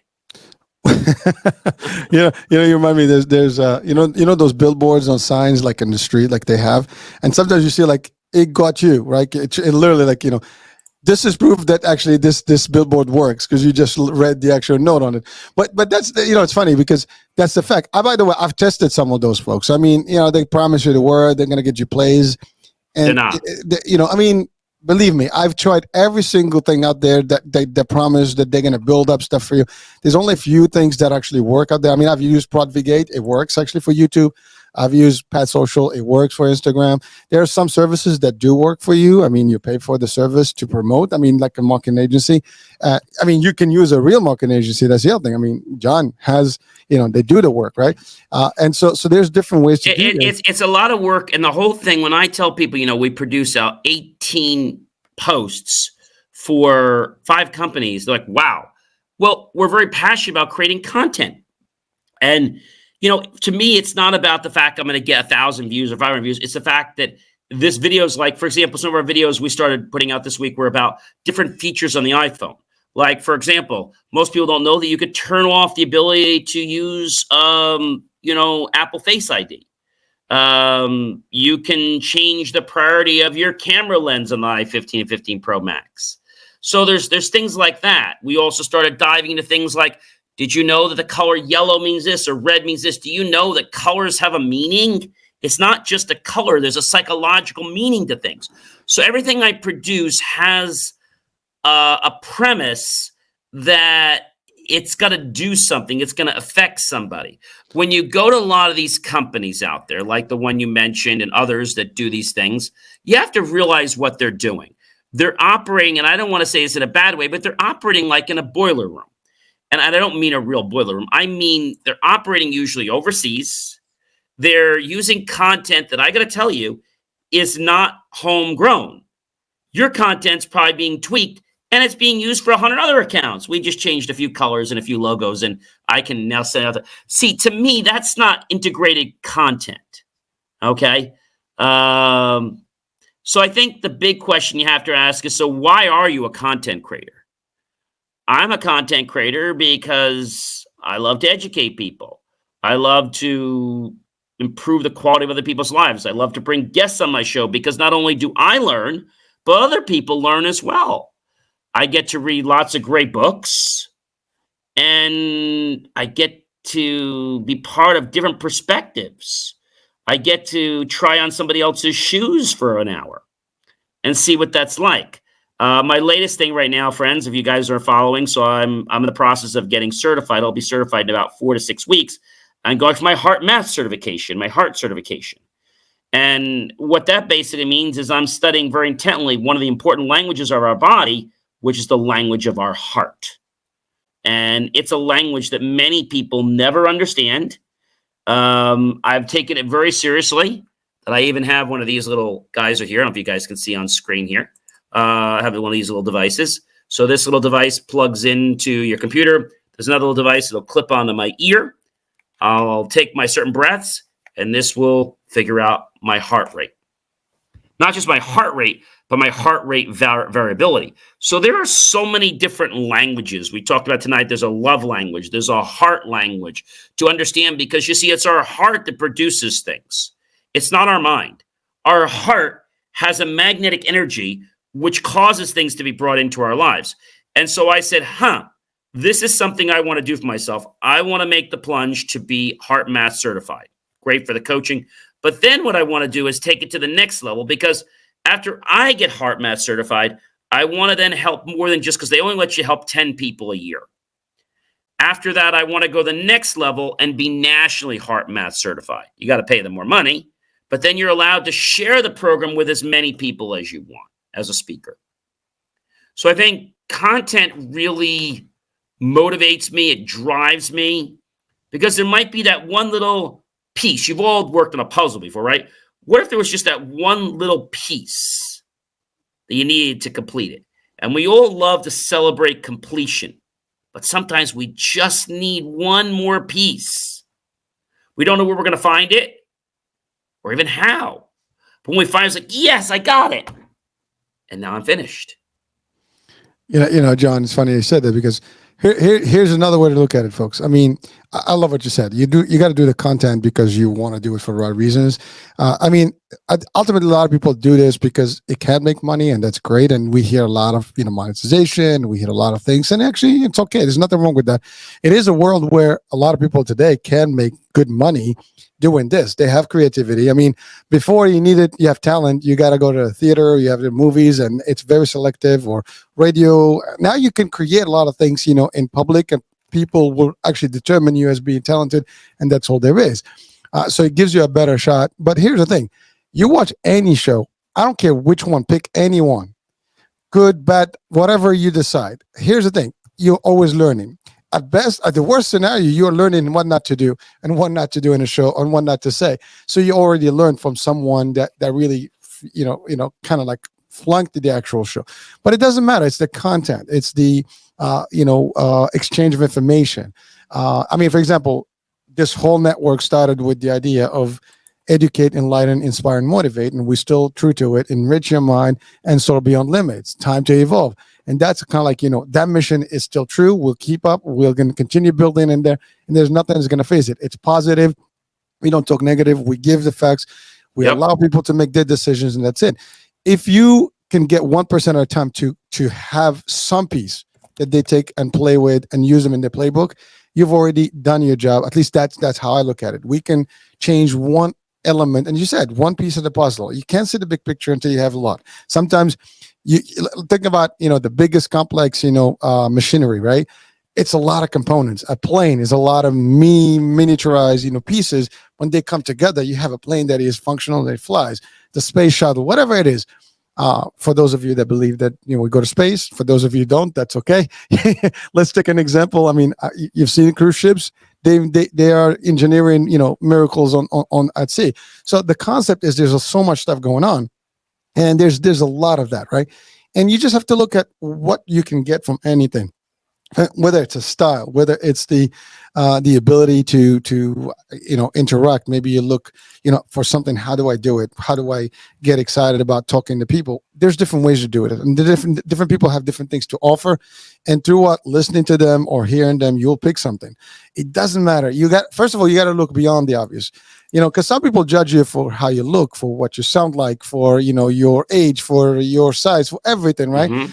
[SPEAKER 2] You remind me, there's those billboards on signs, like in the street, like they have. And sometimes you see, like, it got you, right? It literally, like, this is proof that actually this billboard works because you just read the actual note on it. But that's it's funny because that's the fact. By the way, I've tested some of those folks. I mean, they promise you the word, they're gonna get you plays, and
[SPEAKER 1] they're not.
[SPEAKER 2] I mean, believe me, I've tried every single thing out there that they promise that they're gonna build up stuff for you. There's only a few things that actually work out there. I mean, I've used Prodvigate. It works actually for YouTube. I've used Pat Social. It works for Instagram. There are some services that do work for you. I mean, you pay for the service to promote. I mean, like a marketing agency. I mean, you can use a real marketing agency. That's the other thing. I mean, John has, they do the work, right? And so there's different ways to do it.
[SPEAKER 1] It's a lot of work. And the whole thing, when I tell people, we produce out 18 posts for 5 companies, they're like, wow. Well, we're very passionate about creating content. And to me, it's not about the fact I'm going to get 1,000 views or 500 views. It's the fact that this video is like, for example, some of our videos we started putting out this week were about different features on the iPhone. Like, for example, most people don't know that you could turn off the ability to use, Apple Face ID. You can change the priority of your camera lens on the i15 and 15 Pro Max. So there's things like that. We also started diving into things like, did you know that the color yellow means this or red means this? Do you know that colors have a meaning? It's not just a color. There's a psychological meaning to things. So everything I produce has a premise that it's going to do something. It's going to affect somebody. When you go to a lot of these companies out there, like the one you mentioned and others that do these things, you have to realize what they're doing. They're operating, and I don't want to say this in a bad way, but they're operating like in a boiler room. And I don't mean a real boiler room. I mean, they're operating usually overseas. They're using content that I got to tell you is not homegrown. Your content's probably being tweaked, and it's being used for 100 other accounts. We just changed a few colors and a few logos, and I can now send out. See, to me, that's not integrated content. Okay? So I think the big question you have to ask is, so why are you a content creator? I'm a content creator because I love to educate people. I love to improve the quality of other people's lives. I love to bring guests on my show because not only do I learn, but other people learn as well. I get to read lots of great books, and I get to be part of different perspectives. I get to try on somebody else's shoes for an hour and see what that's like. My latest thing right now, friends, if you guys are following, so I'm in the process of getting certified. I'll be certified in about 4 to 6 weeks. I'm going for my heart math certification, my heart certification. And what that basically means is I'm studying very intently one of the important languages of our body, which is the language of our heart. And it's a language that many people never understand. I've taken it very seriously. And I even have one of these little guys right here. I don't know if you guys can see on screen here. I have one of these little devices. So this little device plugs into your computer. There's another little device that'll clip onto my ear. I'll take my certain breaths, and this will figure out my heart rate. Not just my heart rate, but my heart rate variability. So there are so many different languages. We talked about tonight, there's a love language. There's a heart language to understand, because you see, it's our heart that produces things. It's not our mind. Our heart has a magnetic energy which causes things to be brought into our lives. And so I said, this is something I want to do for myself. I want to make the plunge to be heart math certified. Great for the coaching. But then what I want to do is take it to the next level, because after I get heart math certified, I want to then help more than just, because they only let you help 10 people a year. After that, I want to go the next level and be nationally heart math certified. You got to pay them more money, but then you're allowed to share the program with as many people as you want as a speaker. So I think content really motivates me. It drives me, because there might be that one little piece. You've all worked on a puzzle before, right? What if there was just that one little piece that you needed to complete it? And we all love to celebrate completion, but sometimes we just need one more piece. We don't know where we're going to find it or even how. But when we find it, it's like, yes, I got it. And now I'm finished.
[SPEAKER 2] John, it's funny you said that, because here's another way to look at it, folks. I mean, I love what you said. You got to do the content because you want to do it for the right reasons. Ultimately, a lot of people do this because it can make money, and that's great. And we hear a lot of monetization. We hear a lot of things, and actually, it's okay. There's nothing wrong with that. It is a world where a lot of people today can make good money doing this. They have creativity. I mean, before you have talent, you got to go to the theater, you have the movies, and it's very selective, or radio. Now you can create a lot of things, in public, and people will actually determine you as being talented, and that's all there is. So it gives you a better shot. But here's the thing. You watch any show, I don't care which one, pick any one. Good, bad, whatever you decide. Here's the thing. You're always learning. At best, at the worst scenario, you're learning what not to do and what not to do in a show and what not to say. So you already learned from someone that really, kind of like flunked the actual show. But it doesn't matter. It's the content. It's the, exchange of information. For example, this whole network started with the idea of educate, enlighten, inspire, and motivate. And we're still true to it. Enrich your mind and soar beyond limits. Time to evolve. And that's kind of like, that mission is still true. We'll keep up. We're going to continue building in there. And there's nothing that's going to face it. It's positive. We don't talk negative. We give the facts. We allow people to make their decisions, and that's it. If you can get 1% at a time to have some piece that they take and play with and use them in their playbook, you've already done your job. At least that's how I look at it. We can change one element, and you said one piece of the puzzle. You can't see the big picture until you have a lot. Sometimes you think about the biggest complex machinery, right? It's a lot of components. A plane is a lot of miniaturized pieces. When they come together, you have a plane that is functional, that flies. The space shuttle, whatever it is. For those of you that believe that we go to space, for those of you who don't, that's okay. Let's take an example. You've seen cruise ships. They are engineering miracles on at sea. So the concept is there's so much stuff going on, and there's a lot of that, right? And you just have to look at what you can get from anything. whether it's a style, whether it's the ability to interact. Maybe you look for something. How do I do it? How do I get excited about talking to people? There's different ways to do it, and the different people have different things to offer. And through listening to them or hearing them, you'll pick something. It doesn't matter. First of all, you got to look beyond the obvious. Because some people judge you for how you look, for what you sound like, for your age, for your size, for everything, right?
[SPEAKER 1] Mhm.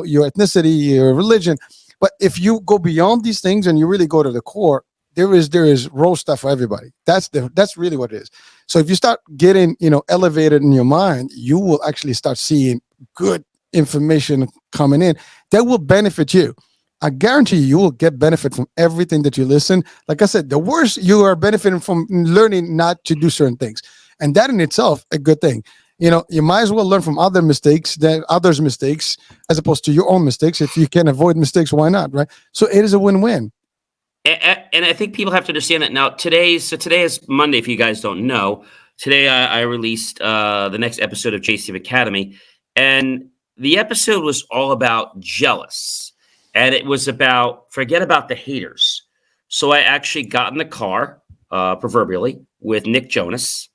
[SPEAKER 2] Your ethnicity, your religion. But if you go beyond these things and you really go to the core, there is raw stuff for everybody. That's really what it is. So if you start getting elevated in your mind, you will actually start seeing good information coming in that will benefit you. I guarantee you will get benefit from everything that you listen. Like I said, the worse you are benefiting from learning not to do certain things, and that in itself a good thing. You might as well learn from others' mistakes as opposed to your own mistakes. If you can avoid mistakes, why not, right? So it is a win-win.
[SPEAKER 1] And I think people have to understand that now. Today is Monday. If you guys don't know, today I released the next episode of JCF Academy, and the episode was all about jealous, and it was about forget about the haters. So I actually got in the car, proverbially, with Nick Jonas,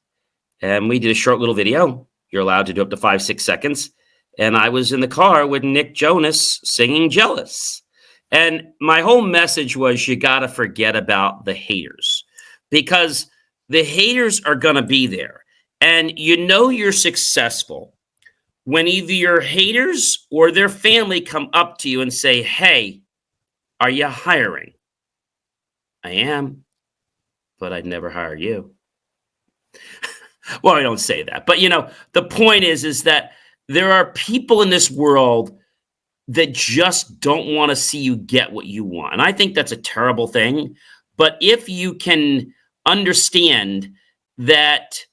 [SPEAKER 1] and we did a short little video. You're allowed to do up to 5-6 seconds. And I was in the car with Nick Jonas singing Jealous. And my whole message was you got to forget about the haters, because the haters are going to be there. And you're successful when either your haters or their family come up to you and say, hey, are you hiring? I am, but I'd never hire you. Well, I don't say that, but the point is that there are people in this world that just don't want to see you get what you want. And I think that's a terrible thing. But if you can understand that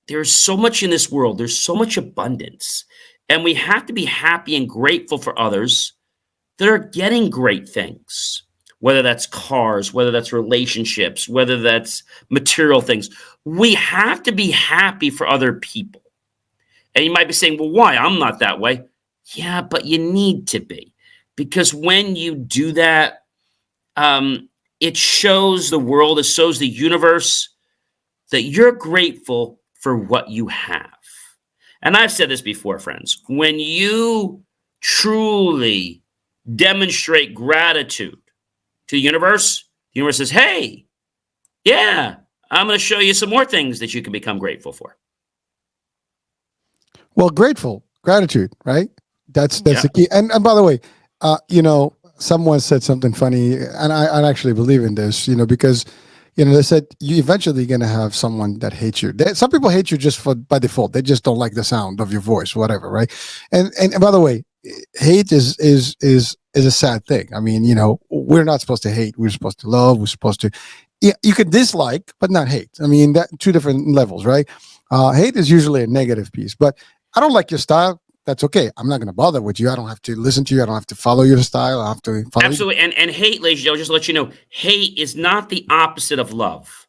[SPEAKER 1] there's so much in this world, there's so much abundance, and we have to be happy and grateful for others that are getting great things. Whether that's cars, whether that's relationships, whether that's material things. We have to be happy for other people. And you might be saying, well, why? I'm not that way. Yeah, but you need to be. Because when you do that, it shows the world, it shows the universe that you're grateful for what you have. And I've said this before, friends. When you truly demonstrate gratitude to the universe says, hey, yeah, I'm going to show you some more things that you can become grateful for.
[SPEAKER 2] Well, gratitude, right? That's the key. And by the way, someone said something funny, and I actually believe in this, because, they said you eventually going to have someone that hates you. Some people hate you just by default. They just don't like the sound of your voice, whatever, right? And by the way, hate is a sad thing. I mean, we're not supposed to hate. We're supposed to love. We're supposed to. You could dislike, but not hate. I mean, that two different levels, right? Hate is usually a negative piece. But I don't like your style. That's okay. I'm not going to bother with you. I don't have to listen to you. I don't have to follow your style. I have to follow
[SPEAKER 1] Absolutely. You. And hate, ladies and gentlemen, just to let you know, hate is not the opposite of love.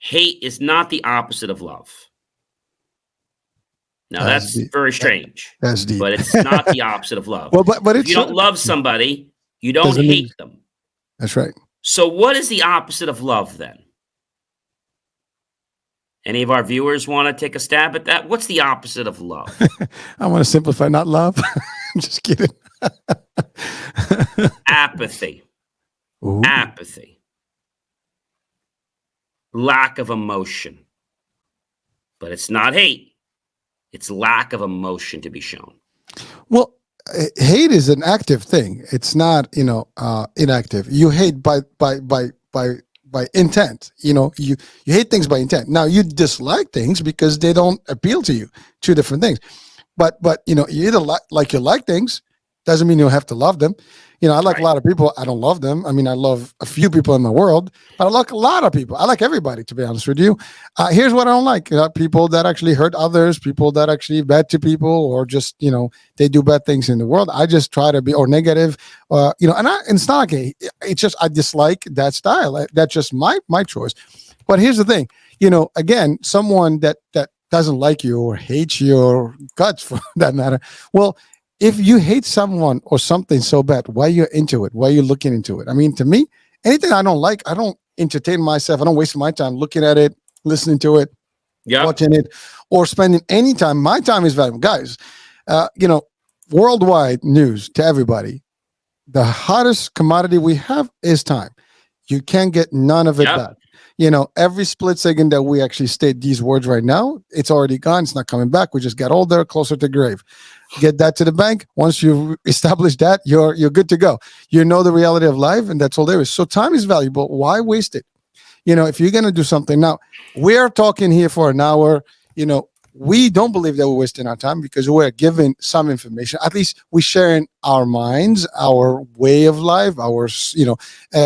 [SPEAKER 1] Hate is not the opposite of love. Now, that's very strange.
[SPEAKER 2] That's deep.
[SPEAKER 1] But it's not the opposite of love.
[SPEAKER 2] Well, but
[SPEAKER 1] if you don't love somebody, you don't hate them.
[SPEAKER 2] That's right.
[SPEAKER 1] So what is the opposite of love then? Any of our viewers want to take a stab at that? What's the opposite of love?
[SPEAKER 2] I want to simplify, not love. I'm just kidding.
[SPEAKER 1] Apathy. Ooh. Apathy. Lack of emotion. But it's not hate. It's lack of emotion to be shown.
[SPEAKER 2] Well, hate is an active thing. It's not, inactive. You hate by intent. You hate things by intent. Now you dislike things because they don't appeal to you. Two different things. But you either like things, doesn't mean you have to love them. I like a lot of people. I don't love them. I mean, I love a few people in the world, but I like a lot of people. I like everybody, to be honest with you. Here's what I don't like. People that actually hurt others, people that actually bad to people, or just, they do bad things in the world. I just try to be, or negative, and it's not like, it's just, I dislike that style. That's just my choice. But here's the thing, again, someone that doesn't like you or hates your guts for that matter, well, if you hate someone or something so bad, why you're into it? Why you're looking into it? I mean, to me, anything I don't like, I don't entertain myself. I don't waste my time looking at it, listening to it,
[SPEAKER 1] Yeah.
[SPEAKER 2] watching it, or spending any time. My time is valuable, guys. Worldwide news to everybody. The hottest commodity we have is time. You can't get none of it
[SPEAKER 1] Yeah.
[SPEAKER 2] back. Every split second that we actually state these words right now, it's already gone. It's not coming back. We just got older, closer to the grave. Get that to the bank. Once you establish that, you're good to go. You know the reality of life, and that's all there is. So time is valuable. Why waste it? If you're going to do something now, we're talking here for an hour. We don't believe that we're wasting our time because we're giving some information. At least we're sharing our minds, our way of life, our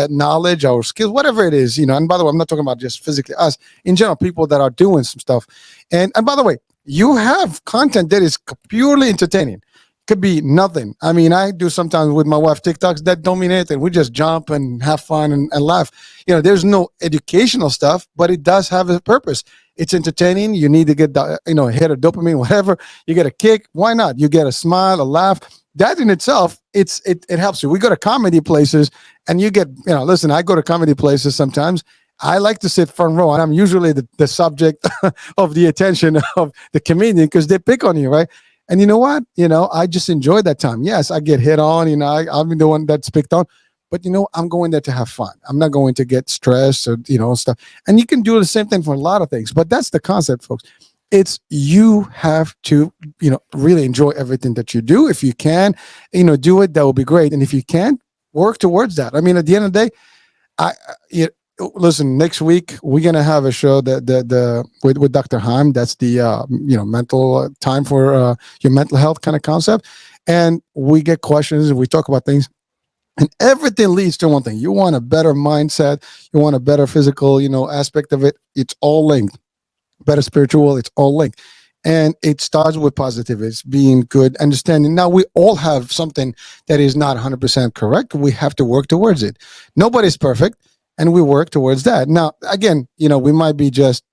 [SPEAKER 2] knowledge, our skills, whatever it is. And by the way, I'm not talking about just physically us. In general, people that are doing some stuff. And by the way, you have content that is purely entertaining. Could be nothing. I mean, I do sometimes with my wife TikToks that don't mean anything. We just jump and have fun and laugh. There's no educational stuff, but it does have a purpose. It's entertaining. You need to get the, hit of dopamine, whatever. You get a kick. Why not? You get a smile, a laugh. That in itself, it helps you. We go to comedy places and you get, listen, I go to comedy places sometimes. I like to sit front row, and I'm usually the subject of the attention of the comedian because they pick on you, right? And you know what? I just enjoy that time. Yes, I get hit on. I'm the one that's picked on. But, I'm going there to have fun. I'm not going to get stressed or, stuff. And you can do the same thing for a lot of things. But that's the concept, folks. It's you have to, really enjoy everything that you do. If you can, do it. That will be great. And if you can't, work towards that. I mean, at the end of the day, listen, next week we're gonna have a show with Dr. Heim. That's the mental time for your mental health kind of concept, and we get questions and we talk about things, and everything leads to one thing. You want a better mindset. You want a better physical, aspect of it. It's all linked. Better spiritual. It's all linked. And it starts with positivity. It's being good, understanding. Now, we all have something that is not 100% correct. We have to work towards it. Nobody's perfect. And we work towards that. Now, again, we might be just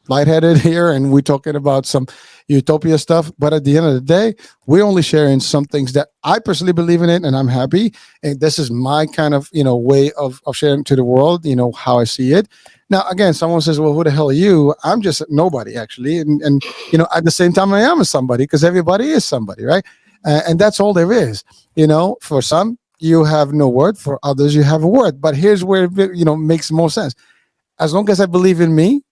[SPEAKER 2] lightheaded here and we're talking about some utopia stuff. But at the end of the day, we're only sharing some things that I personally believe in it and I'm happy. And this is my kind of, way of sharing to the world, how I see it. Now, again, someone says, well, who the hell are you? I'm just nobody, actually. And at the same time, I am a somebody because everybody is somebody, right? And that's all there is. For some, you have no word. For others, you have a word. But here's where it makes more sense. As long as I believe in me,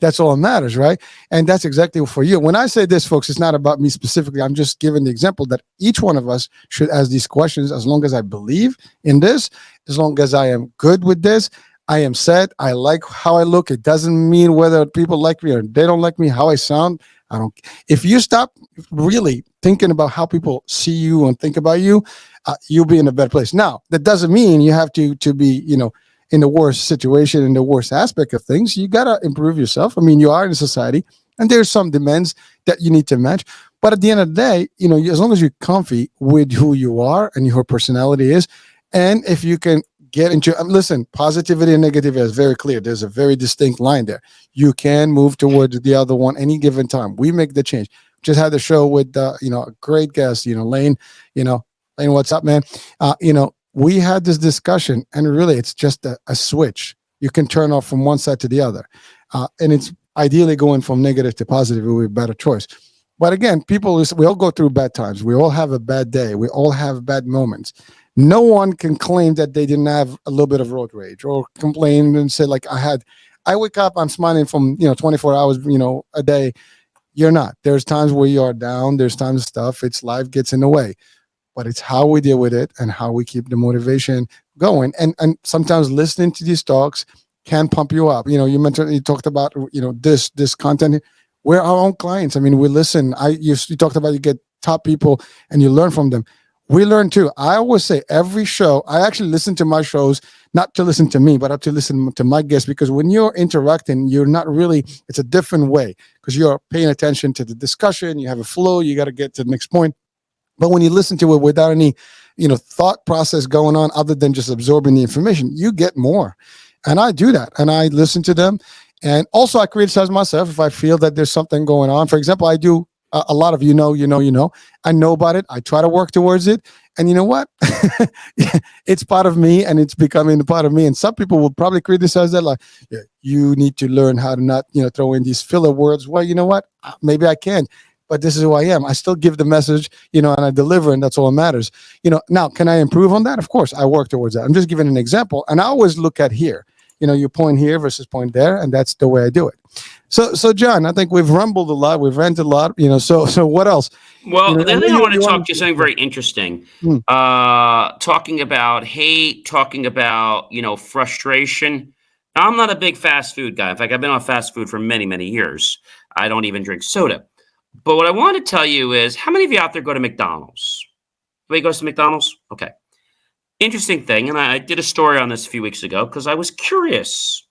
[SPEAKER 2] that's all that matters, right? And that's exactly for you. When I say this, folks, it's not about me specifically. I'm just giving the example that each one of us should ask these questions. As long as I believe in this, as long as I am good with this, I am set. I like how I look. It doesn't mean whether people like me or they don't like me, how I sound. I don't. If you stop really thinking about how people see you and think about you, you'll be in a better place. Now, that doesn't mean you have to be, in the worst situation, in the worst aspect of things. You got to improve yourself. I mean, you are in a society and there's some demands that you need to match. But at the end of the day, as long as you're comfy with who you are and your personality is, and if you can get into, listen, positivity and negativity is very clear. There's a very distinct line there. You can move towards the other one any given time. We make the change. Just had the show with, a great guest, Lane, Lane, what's up, man? We had this discussion and really it's just a switch. You can turn off from one side to the other. And it's ideally going from negative to positive would be a better choice. But again, we all go through bad times. We all have a bad day. We all have bad moments. No one can claim that they didn't have a little bit of road rage or complain and say like I wake up, I'm smiling from, 24 hours, a day. You're not. There's times where you are down. There's times life gets in the way. But it's how we deal with it and how we keep the motivation going. And sometimes listening to these talks can pump you up. You talked about, this content. We're our own clients. I mean, we listen. You talked about you get top people and you learn from them. We learn too. I always say every show, I actually listen to my shows, not to listen to me, but to listen to my guests, because when you're interacting, you're not really, it's a different way because you're paying attention to the discussion. You have a flow. You got to get to the next point. But when you listen to it without any, thought process going on other than just absorbing the information, you get more. And I do that. And I listen to them. And also I criticize myself if I feel that there's something going on. For example, I do a lot of you know. I know about it. I try to work towards it. And you know what? It's part of me, and it's becoming a part of me. And some people will probably criticize that, like, yeah, you need to learn how to not, throw in these filler words. Well, you know what? Maybe I can, but this is who I am. I still give the message, and I deliver, and that's all that matters. Now, can I improve on that? Of course, I work towards that. I'm just giving an example, and I always look at here. You point here versus point there, and that's the way I do it. So John, I think we've rumbled a lot, we've ranted a lot. So what else?
[SPEAKER 1] Well, the other thing I want to talk to you something very interesting. Talking about hate, talking about frustration. Now, I'm not a big fast food guy. In fact, I've been on fast food for many, many years. I don't even drink soda. But what I want to tell you is, how many of you out there go to McDonald's? Everybody goes to McDonald's? Okay. Interesting thing, and I did a story on this a few weeks ago because I was curious.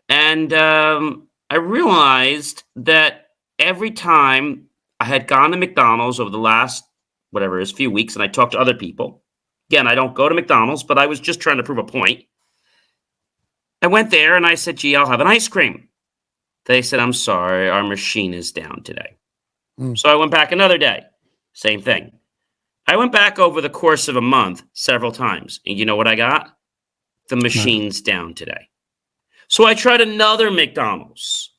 [SPEAKER 1] And I realized that every time I had gone to McDonald's over the last, whatever it is, few weeks, and I talked to other people. Again, I don't go to McDonald's, but I was just trying to prove a point. I went there and I said, gee, I'll have an ice cream. They said, I'm sorry, our machine is down today. So I went back another day. Same thing. I went back over the course of a month several times. And you know what I got? The machine's down today. So I tried another McDonald's,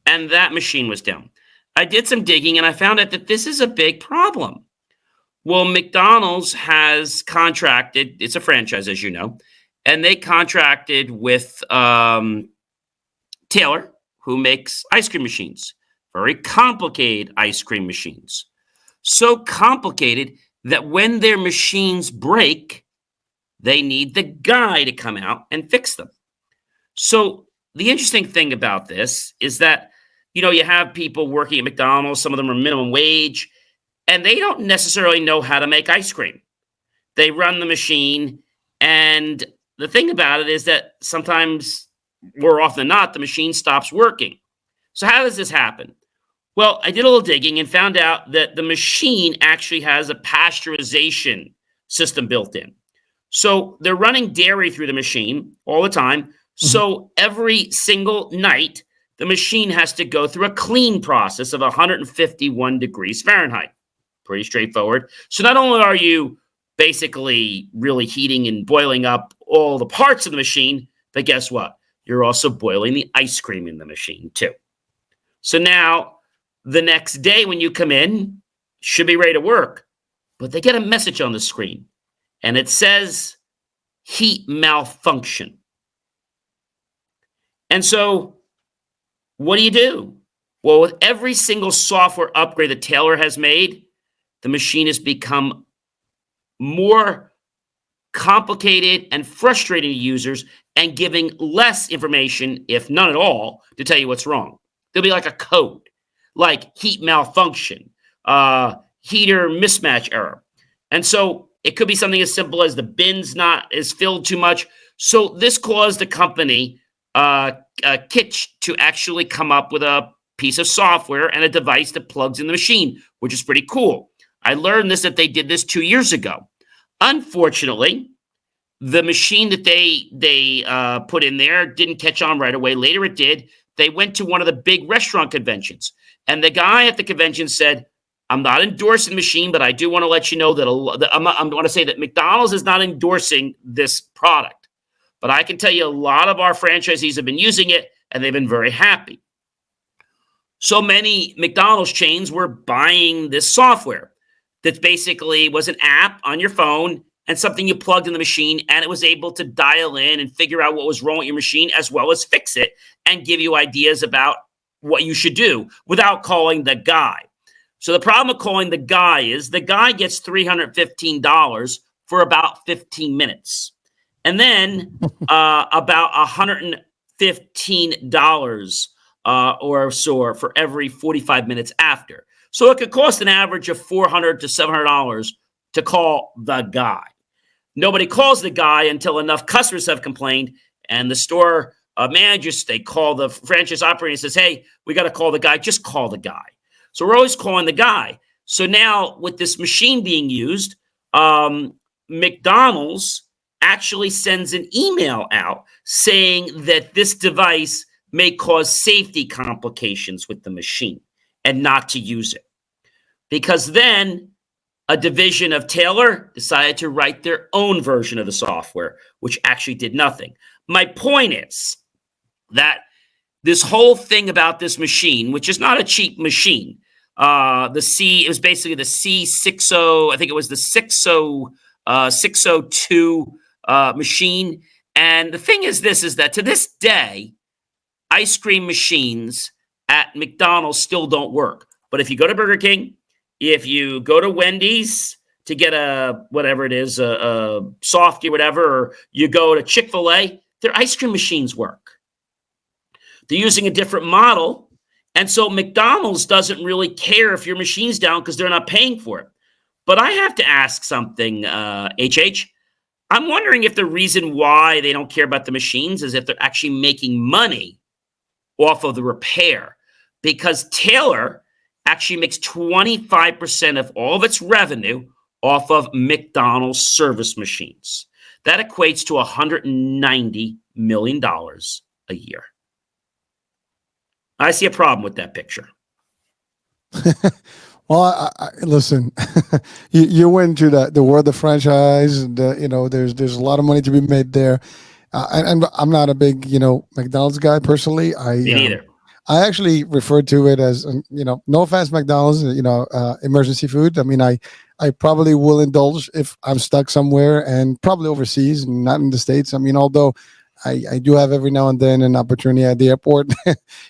[SPEAKER 1] and that machine was down. I did some digging, and I found out that this is a big problem. Well, McDonald's has contracted, it's a franchise, as you know, and they contracted with Taylor, who makes ice cream machines, very complicated ice cream machines. So complicated that when their machines break, they need the guy to come out and fix them. So the interesting thing about this is that, you have people working at McDonald's, some of them are minimum wage, and they don't necessarily know how to make ice cream. They run the machine, and the thing about it is that sometimes, more often than not, the machine stops working. So how does this happen? Well, I did a little digging and found out that the machine actually has a pasteurization system built in. So they're running dairy through the machine all the time. So every single night, the machine has to go through a clean process of 151 degrees Fahrenheit. Pretty straightforward. So not only are you basically really heating and boiling up all the parts of the machine, but guess what? You're also boiling the ice cream in the machine too. So now, the next day when you come in, should be ready to work, but they get a message on the screen, and it says heat malfunction. And so what do? Well, with every single software upgrade that Taylor has made, the machine has become more complicated and frustrating to users and giving less information, if none at all, to tell you what's wrong. There'll be like a code, like heat malfunction, heater mismatch error. And so it could be something as simple as the bin's not is filled too much. So this caused the company, Kitsch, to actually come up with a piece of software and a device that plugs in the machine, which is pretty cool. I learned that they did this 2 years ago. Unfortunately, the machine that they put in there didn't catch on right away. Later it did. They went to one of the big restaurant conventions, and the guy at the convention said, I'm not endorsing the machine, but I do want to let you know that I want to say that McDonald's is not endorsing this product. But I can tell you a lot of our franchisees have been using it, and they've been very happy. So many McDonald's chains were buying this software that basically was an app on your phone and something you plugged in the machine, and it was able to dial in and figure out what was wrong with your machine as well as fix it and give you ideas about what you should do without calling the guy. So the problem with calling the guy is the guy gets $315 for about 15 minutes. And then about $115 or so for every 45 minutes after. So it could cost an average of $400 to $700 to call the guy. Nobody calls the guy until enough customers have complained, and the store managers, they call the franchise operator and says, hey, we got to call the guy. Just call the guy. So we're always calling the guy. So now with this machine being used, McDonald's actually sends an email out saying that this device may cause safety complications with the machine. and not to use it. Because then a division of Taylor decided to write their own version of the software, which actually did nothing. My point is that this whole thing about this machine, which is not a cheap machine, it was basically the C60, I think it was the 602 machine. And the thing is that to this day, ice cream machines at McDonald's still don't work. But if you go to Burger King, if you go to Wendy's to get a softie or whatever, or you go to Chick-fil-A, their ice cream machines work. They're using a different model. And so McDonald's doesn't really care if your machine's down because they're not paying for it. But I have to ask something, HH. I'm wondering if the reason why they don't care about the machines is if they're actually making money off of the repair. Because Taylor actually makes 25% of all of its revenue off of McDonald's service machines. That equates to $190 million a year. I see a problem with that picture.
[SPEAKER 2] Well, listen, you went to the world of franchise. There's a lot of money to be made there. And I'm not a big, McDonald's guy personally.
[SPEAKER 1] Me neither.
[SPEAKER 2] I actually refer to it as, no offense, McDonald's, emergency food. I mean, I probably will indulge if I'm stuck somewhere, and probably overseas, not in the States. I mean, although I do have every now and then an opportunity at the airport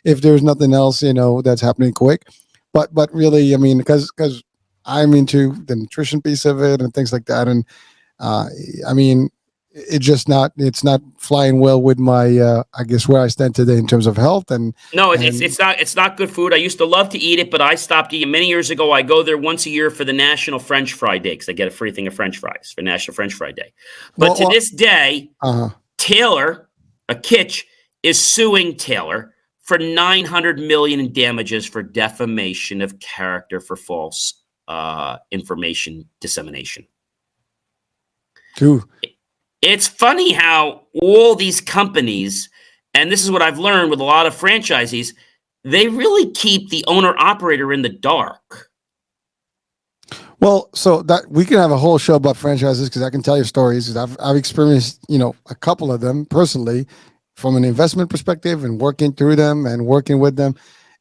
[SPEAKER 2] if there's nothing else, that's happening quick. But really, I mean, because I'm into the nutrition piece of it and things like that. And I mean, it's not flying well with my I guess where I stand today in terms of health. And
[SPEAKER 1] no, it's not good food. I used to love to eat it, but I stopped eating many years ago. I go there once a year for the National French Fry Day because I get a free thing of French fries for National French Fry Day. But to this day, Taylor, a Kitsch, is suing Taylor for $900 million in damages for defamation of character for false information dissemination.
[SPEAKER 2] True.
[SPEAKER 1] It's funny how all these companies, and this is what I've learned with a lot of franchisees, they really keep the owner-operator in the dark.
[SPEAKER 2] Well, so that we can have a whole show about franchises because I can tell you stories. I've experienced, a couple of them personally from an investment perspective and working through them and working with them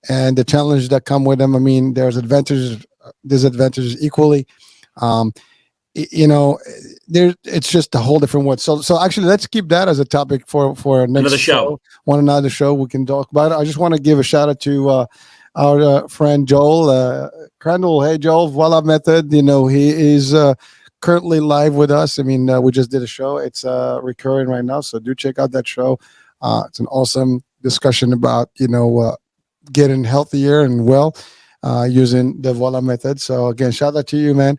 [SPEAKER 2] and the challenges that come with them. I mean, there's advantages, disadvantages equally. It's just a whole different world. So actually, let's keep that as a topic for next
[SPEAKER 1] another show.
[SPEAKER 2] Another show we can talk about it. I just want to give a shout out to our friend Joel Crandall. Hey, Joel, Voila Method. He is currently live with us. I mean, we just did a show. It's recurring right now, so do check out that show. It's an awesome discussion about getting healthier and well using the Voila Method. So again, shout out to you, man.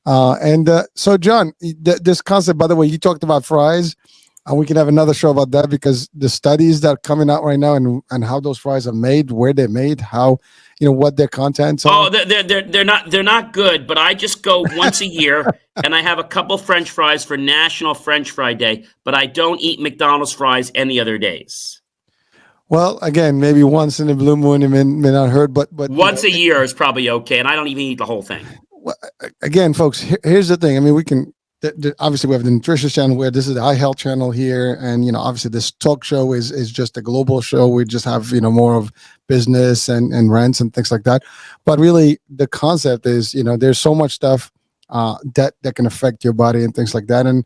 [SPEAKER 2] So John, this concept, by the way, you talked about fries, and we can have another show about that because the studies that are coming out right now and how those fries are made, where they're made, how, what their contents are.
[SPEAKER 1] Oh, they're not good, but I just go once a year and I have a couple French fries for National French Fry Day, but I don't eat McDonald's fries any other days.
[SPEAKER 2] Well, again, maybe once in a blue moon, it may not hurt, but
[SPEAKER 1] once a year is probably okay, and I don't even eat the whole thing.
[SPEAKER 2] Again, folks, here's the thing. I mean, we can obviously we have the nutrition channel where this is the eye health channel here, and obviously this talk show is just a global show. We just have more of business and rents and things like that. But really, the concept is there's so much stuff that can affect your body and things like that, and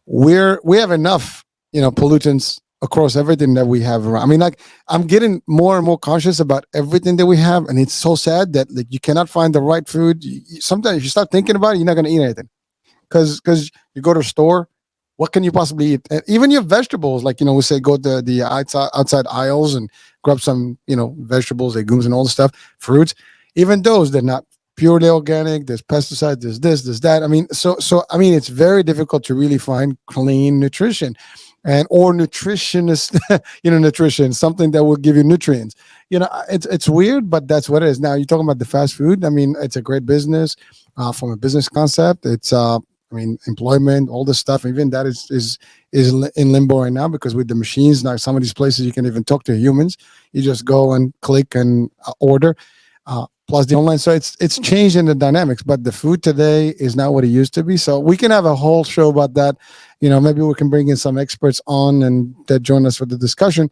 [SPEAKER 2] we have enough pollutants across everything that we have around. I mean, like, I'm getting more and more conscious about everything that we have, and it's so sad that you cannot find the right food. Sometimes if you start thinking about it, you're not going to eat anything because you go to a store, what can you possibly eat? Even your vegetables, like we say, go to the outside aisles and grab some vegetables, legumes, and all the stuff, fruits. Even those, they're not purely organic. There's pesticides. There's this, there's that. I mean, so I mean, it's very difficult to really find clean nutrition. Or nutritionist, nutrition, something that will give you nutrients. It's weird, but that's what it is. Now you're talking about the fast food. I mean, it's a great business from a business concept. It's, employment, all this stuff. Even that is in limbo right now because with the machines now, some of these places you can even talk to humans. You just go and click and order. plus the online. So it's changing the dynamics, but the food today is not what it used to be. So we can have a whole show about that. Maybe we can bring in some experts on and that join us for the discussion.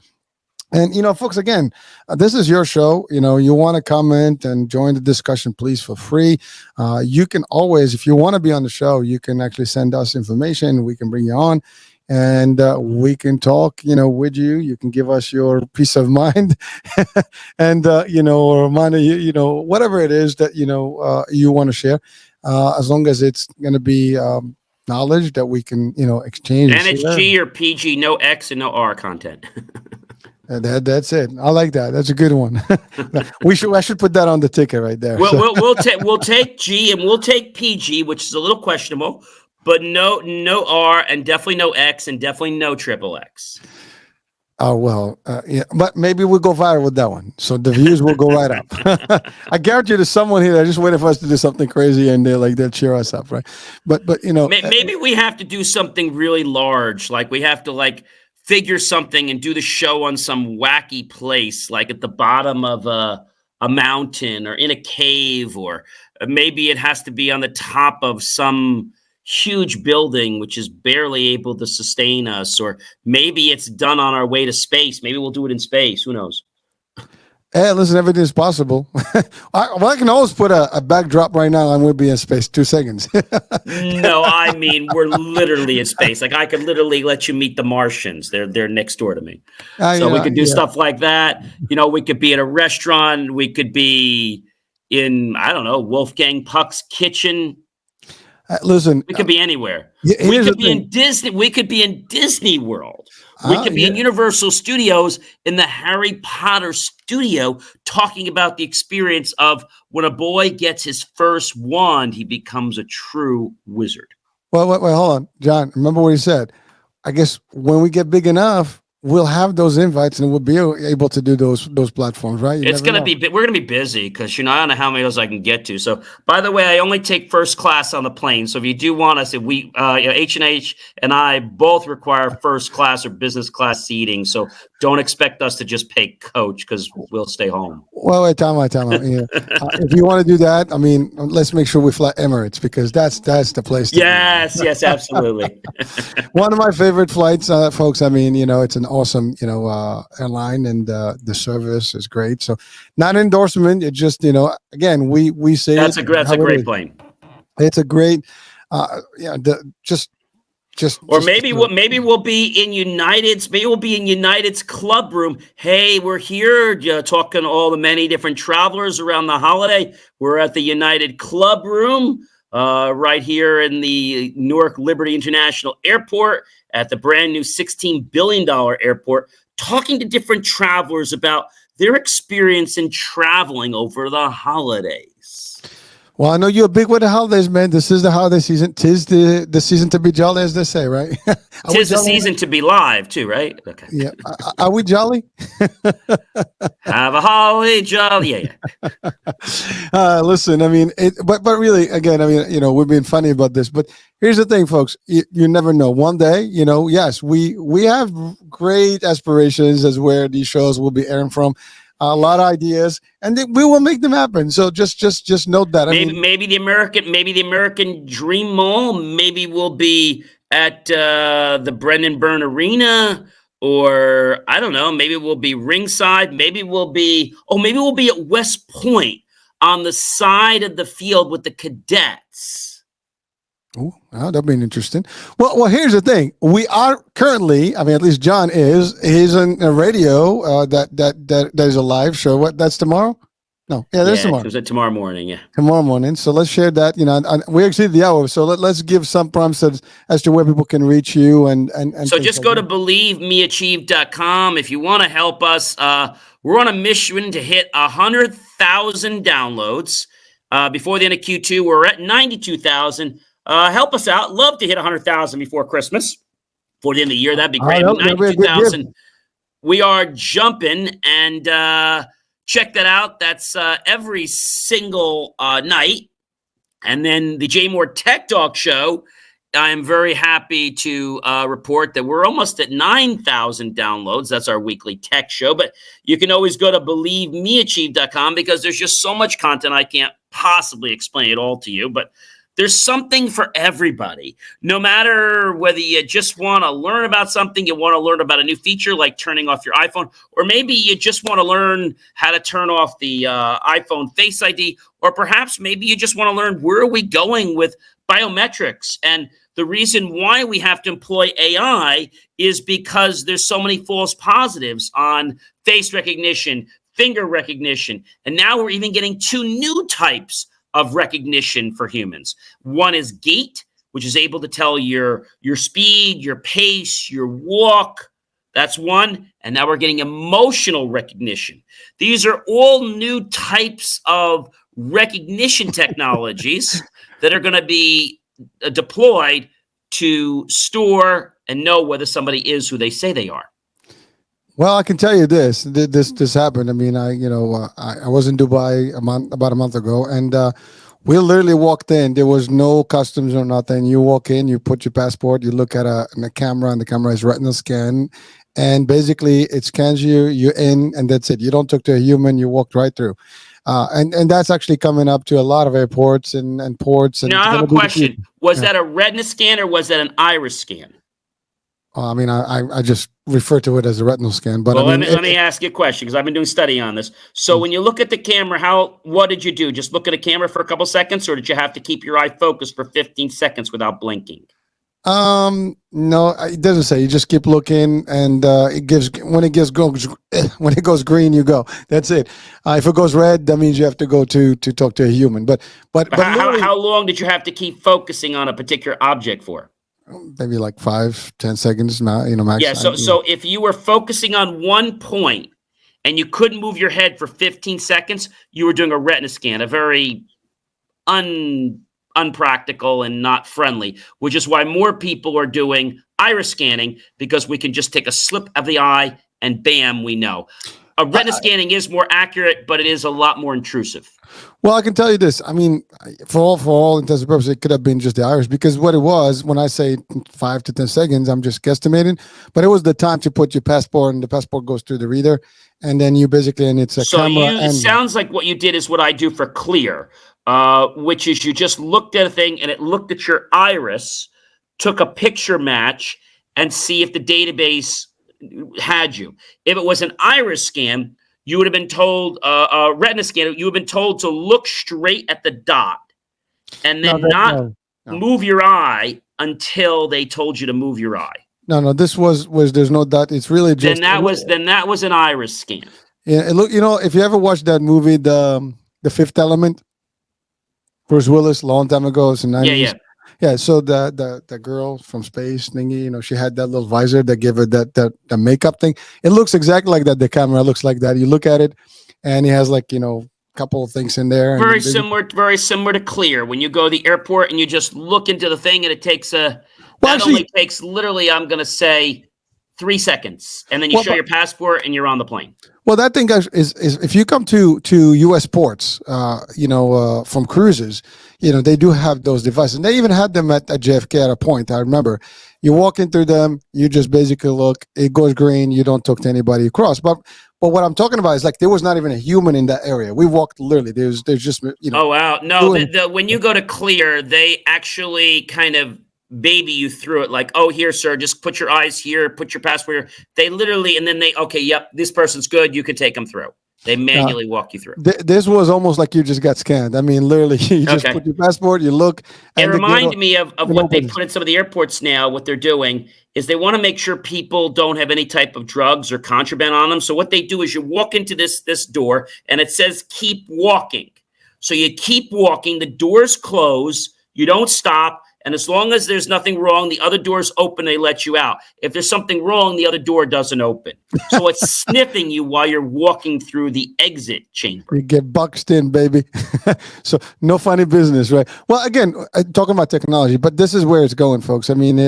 [SPEAKER 2] And, folks, again, this is your show. You want to comment and join the discussion, please feel free. You can always, if you want to be on the show, you can actually send us information. We can bring you on and we can talk, with you. You can give us your peace of mind and, or money, whatever it is that, you want to share, as long as it's going to be knowledge that we can, exchange.
[SPEAKER 1] And it's G or PG, no X and no R content.
[SPEAKER 2] That's it. I like that. That's a good one. I should put that on the ticket right there.
[SPEAKER 1] Well, we'll take G and we'll take PG, which is a little questionable, but no R and definitely no X and definitely no triple X.
[SPEAKER 2] Oh, well, yeah, but maybe we'll go viral with that one. So the views will go right up. I guarantee there's someone here that just waiting for us to do something crazy and they'll cheer us up, right? But
[SPEAKER 1] maybe we have to do something really large. Like we have to figure something and do the show on some wacky place, like at the bottom of a mountain or in a cave, or maybe it has to be on the top of some huge building, which is barely able to sustain us, or maybe it's done on our way to space. Maybe we'll do it in space. Who knows?
[SPEAKER 2] Hey, listen, everything is possible. I can always put a backdrop right now and we'll be in space 2 seconds.
[SPEAKER 1] No, I mean, we're literally in space. I could literally let you meet the Martians. They're next door to me. So we could do stuff like that. We could be at a restaurant. We could be in, I don't know, Wolfgang Puck's kitchen.
[SPEAKER 2] Listen,
[SPEAKER 1] we could be anywhere. We could be in Disney. We could be in Disney World. We could be in Universal Studios in the Harry Potter studio talking about the experience of when a boy gets his first wand, he becomes a true wizard.
[SPEAKER 2] Well, wait, hold on, John. Remember what he said. I guess when we get big enough, we'll have those invites and we'll be able to do those platforms, right? We're going
[SPEAKER 1] to be busy because, I don't know how many of those I can get to. So, by the way, I only take first class on the plane. So if you do want us, H&H and I both require first class or business class seating. So don't expect us to just pay coach because we'll stay home.
[SPEAKER 2] Well, wait, time out. Yeah. If you want to do that, let's make sure we fly Emirates because that's the place.
[SPEAKER 1] Yes, absolutely.
[SPEAKER 2] One of my favorite flights, folks. It's an awesome, airline, and the service is great. So, not an endorsement. It just, again, we say
[SPEAKER 1] that's a great plane.
[SPEAKER 2] It's a great,
[SPEAKER 1] maybe we'll be in United's. Maybe we'll be in United's club room. Hey, we're here talking to all the many different travelers around the holiday. We're at the United Club Room right here in the Newark Liberty International Airport at the brand new $16 billion airport, talking to different travelers about their experience in traveling over the holidays.
[SPEAKER 2] Well, I know you're big with the holidays, man. This is the holiday season. Tis the season to be jolly, as they say, right?
[SPEAKER 1] Tis the season to be live, too, right? Okay.
[SPEAKER 2] Yeah. Are we jolly?
[SPEAKER 1] Have a holly jolly. Yeah.
[SPEAKER 2] Listen, but really, again, we're being funny about this, but here's the thing, folks. You never know. One day, yes, we have great aspirations as where these shows will be airing from. A lot of ideas, and we will make them happen. So just note that.
[SPEAKER 1] Maybe the American Dream Mall. Maybe we'll be at the Brendan Byrne Arena, or I don't know. Maybe we'll be ringside. Maybe we'll be at West Point on the side of the field with the cadets.
[SPEAKER 2] Oh, that'd be interesting. Well, here's the thing. We are currently, at least John he's on a radio that is a live show. That's tomorrow? No. Yeah, that's tomorrow.
[SPEAKER 1] It was tomorrow morning, yeah.
[SPEAKER 2] Tomorrow morning. So let's share that, we exceeded the hour. So let's give some prompts as to where people can reach you and
[SPEAKER 1] so just go to believemeachieve.com if you want to help us. We're on a mission to hit 100,000 downloads before the end of Q2. We're at 92,000. Help us out. Love to hit 100,000 before Christmas. For the end of the year, that'd be great. 92,000. We are jumping, and check that out. That's every single night. And then the J Moore Tech Talk Show I'm very happy to report that we're almost at 9,000 downloads. That's our weekly tech show. But you can always go to believemeachieve.com because there's just so much content I can't possibly explain it all to you. But there's something for everybody. No matter whether you just want to learn about something, you want to learn about a new feature like turning off your iPhone, or maybe you just want to learn how to turn off the iPhone Face ID, or perhaps maybe you just want to learn where are we going with biometrics. And the reason why we have to employ AI is because there's so many false positives on face recognition, finger recognition, and now we're even getting 2 new types of recognition for humans. One is gait, which is able to tell your speed, your pace, your walk. That's one. And now we're getting emotional recognition. These are all new types of recognition technologies that are going to be deployed to store and know whether somebody is who they say they are.
[SPEAKER 2] Well, I can tell you this. This happened. I mean, I was in Dubai about a month ago, and we literally walked in. There was no customs or nothing. You walk in, you put your passport, you look at a camera, and the camera is retinal scan, and basically it scans you. You're in, and that's it. You don't talk to a human. You walked right through. And that's actually coming up to a lot of airports and ports. And
[SPEAKER 1] now I have a question. Was that a retina scan or was that an iris scan?
[SPEAKER 2] I mean, I just refer to it as a retinal scan. But
[SPEAKER 1] well,
[SPEAKER 2] I mean,
[SPEAKER 1] let me ask you a question because I've been doing study on this. So when you look at the camera, what did you do? Just look at a camera for a couple seconds, or did you have to keep your eye focused for 15 seconds without blinking?
[SPEAKER 2] No, it doesn't say. You just keep looking, and it gives when it goes green, you go. That's it. If it goes red, that means you have to go to talk to a human. But
[SPEAKER 1] how long did you have to keep focusing on a particular object for?
[SPEAKER 2] Maybe like 5-10 seconds, max.
[SPEAKER 1] Yeah. So if you were focusing on one point and you couldn't move your head for 15 seconds, you were doing a retina scan, a very unpractical and not friendly, which is why more people are doing iris scanning, because we can just take a slip of the eye and bam, we know. A retina scanning is more accurate, but it is a lot more intrusive.
[SPEAKER 2] Well, I can tell you this. I mean, for all intents and purposes, it could have been just the iris, because what it was, when I say 5 to 10 seconds, I'm just guesstimating, but it was the time to put your passport, and the passport goes through the reader, and then you basically, and it's a camera.
[SPEAKER 1] It sounds like what you did is what I do for Clear, which is you just looked at a thing and it looked at your iris, took a picture match, and see if the database had you. If it was an iris scan, you would have been told, a retina scan, you would have been told to look straight at the dot and then not move your eye until they told you to move your eye.
[SPEAKER 2] No, this was there's no dot. It's really just
[SPEAKER 1] then that was an iris scan.
[SPEAKER 2] Yeah, look, if you ever watched that movie, the Fifth Element, Bruce Willis, long time ago, it's in the 90s. Yeah. So the girl from space thingy, she had that little visor that gave her that makeup thing. It looks exactly like that. The camera looks like that. You look at it, and it has a couple of things in there.
[SPEAKER 1] Very similar to Clear. When you go to the airport and you just look into the thing, and it takes only takes literally, I'm going to say, 3 seconds, and then you show your passport and you're on the plane.
[SPEAKER 2] Well, that thing is if you come to U.S. ports, from cruises, they do have those devices. And they even had them at JFK at a point. I remember you walk in through them, you just basically look, it goes green, you don't talk to anybody across. But what I'm talking about is there was not even a human in that area. We walked literally. There's just
[SPEAKER 1] Oh wow, no! When you go to Clear, they actually kind of baby you through it, like, oh, here, sir, just put your eyes here, put your passport here. They literally, and then yep, this person's good, you can take them through. They manually walk you through.
[SPEAKER 2] This was almost like you just got scanned. I mean, literally, you just put your passport, you look.
[SPEAKER 1] It reminded me of what they put in some of the airports now. What they're doing is they want to make sure people don't have any type of drugs or contraband on them. So what they do is you walk into this door, and it says, keep walking. So you keep walking, the doors close, you don't stop. And as long as there's nothing wrong, the other door's open, they let you out. If there's something wrong, the other door doesn't open. So it's sniffing you while you're walking through the exit chamber.
[SPEAKER 2] You get boxed in, baby. So no funny business, right? Well, again, talking about technology, but this is where it's going, folks. I mean,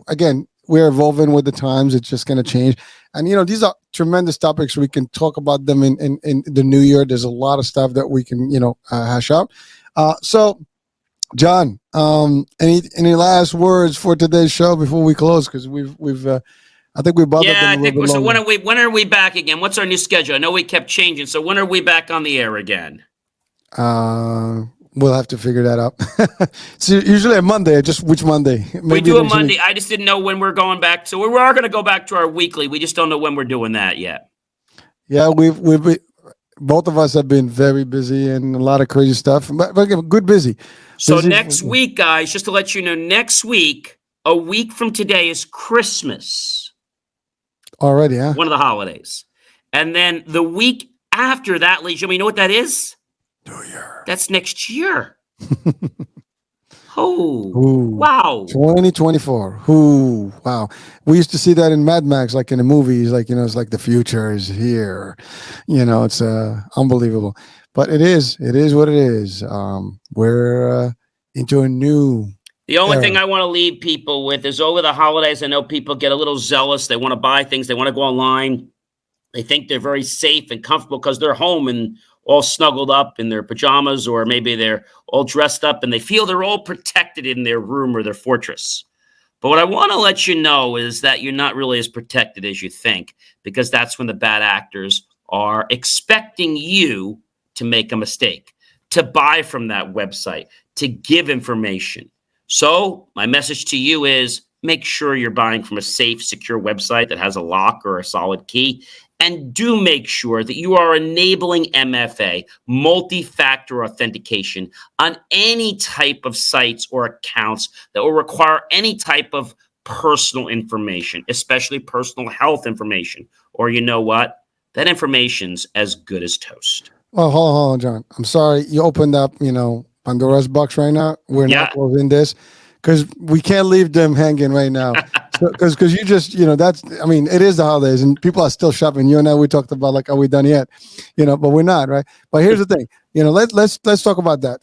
[SPEAKER 2] again, we're evolving with the times. It's just going to change. And, these are tremendous topics. We can talk about them in the new year. There's a lot of stuff that we can, hash out. So John, any last words for today's show before we close? Because we've I think we bothered them
[SPEAKER 1] Yeah,
[SPEAKER 2] a
[SPEAKER 1] I
[SPEAKER 2] little
[SPEAKER 1] think
[SPEAKER 2] bit
[SPEAKER 1] so.
[SPEAKER 2] longer.
[SPEAKER 1] When are we back again? What's our new schedule? I know we kept changing. So when are we back on the air again?
[SPEAKER 2] We'll have to figure that out. So usually a Monday, just which Monday?
[SPEAKER 1] We
[SPEAKER 2] Maybe
[SPEAKER 1] do a
[SPEAKER 2] next week.
[SPEAKER 1] Monday. I just didn't know when we're going back. So we are going to go back to our weekly. We just don't know when we're doing that yet.
[SPEAKER 2] Yeah, we've both of us have been very busy and a lot of crazy stuff, but again, good busy.
[SPEAKER 1] So
[SPEAKER 2] Busy.
[SPEAKER 1] next week, guys, just to let you know, next week, a week from today is Christmas.
[SPEAKER 2] Already, huh?
[SPEAKER 1] One of the holidays. And then the week after that, ladies and gentlemen, you know what that is?
[SPEAKER 2] New Year.
[SPEAKER 1] That's next year. Oh,
[SPEAKER 2] Ooh,
[SPEAKER 1] wow.
[SPEAKER 2] 2024. Ooh, wow. We used to see that in Mad Max, like in the movies, like, it's like the future is here. It's unbelievable. But it is what it is. We're into a new
[SPEAKER 1] The only
[SPEAKER 2] era.
[SPEAKER 1] thing I want to leave people with is over the holidays, I know people get a little zealous. They want to buy things. They want to go online. They think they're very safe and comfortable because they're home and all snuggled up in their pajamas, or maybe they're all dressed up and they feel they're all protected in their room or their fortress. But what I want to let you know is that you're not really as protected as you think, because that's when the bad actors are expecting you to make a mistake, to buy from that website, to give information. So my message to you is make sure you're buying from a safe, secure website that has a lock or a solid key. And do make sure that you are enabling MFA, multi-factor authentication, on any type of sites or accounts that will require any type of personal information, especially personal health information. Or you know what? That information's as good as toast.
[SPEAKER 2] Well, hold on, John. I'm sorry. You opened up, Pandora's box right now. We're not closing this because we can't leave them hanging right now. Because you just, it is the holidays and people are still shopping. You and I, we talked about like, are we done yet? But we're not, right? But here's the thing, let's talk about that.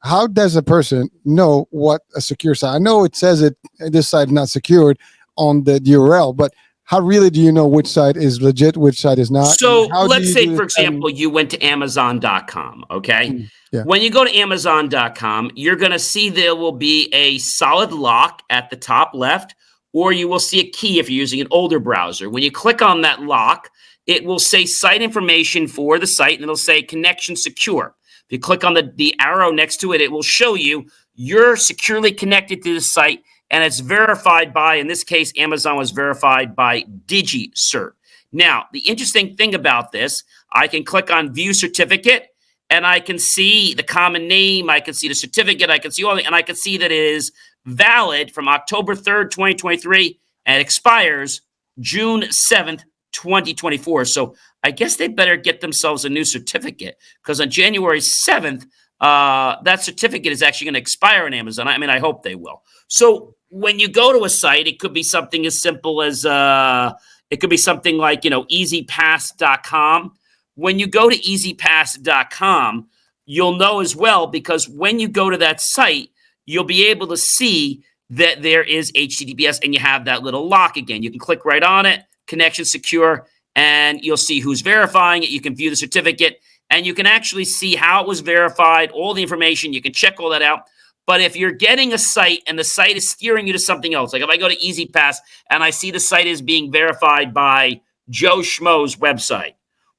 [SPEAKER 2] How does a person know what a secure site? I know it says this site is not secured on the URL, but how really do you know which site is legit, which site is not?
[SPEAKER 1] So let's say, for example, you went to Amazon.com, okay?
[SPEAKER 2] Yeah.
[SPEAKER 1] When you go to Amazon.com, you're going to see there will be a solid lock at the top left, or you will see a key if you're using an older browser. When you click on that lock, it will say site information for the site, and it'll say connection secure. If you click on the arrow next to it, it will show you you're securely connected to the site, and it's verified by, in this case, Amazon was verified by DigiCert. Now, the interesting thing about this, I can click on View Certificate, and I can see the common name, I can see the certificate, I can see all, and I can see that it is valid from October 3rd, 2023, and expires June 7th, 2024. So I guess they better get themselves a new certificate, because on January 7th, that certificate is actually going to expire on Amazon. I mean, I hope they will. So when you go to a site, it could be something as simple as, it could be something like, easypass.com. When you go to easypass.com, you'll know as well, because when you go to that site, you'll be able to see that there is HTTPS and you have that little lock again. You can click right on it, connection secure, and you'll see who's verifying it. You can view the certificate, and you can actually see how it was verified, all the information. You can check all that out. But if you're getting a site and the site is steering you to something else, like if I go to EasyPass and I see the site is being verified by Joe Schmo's website,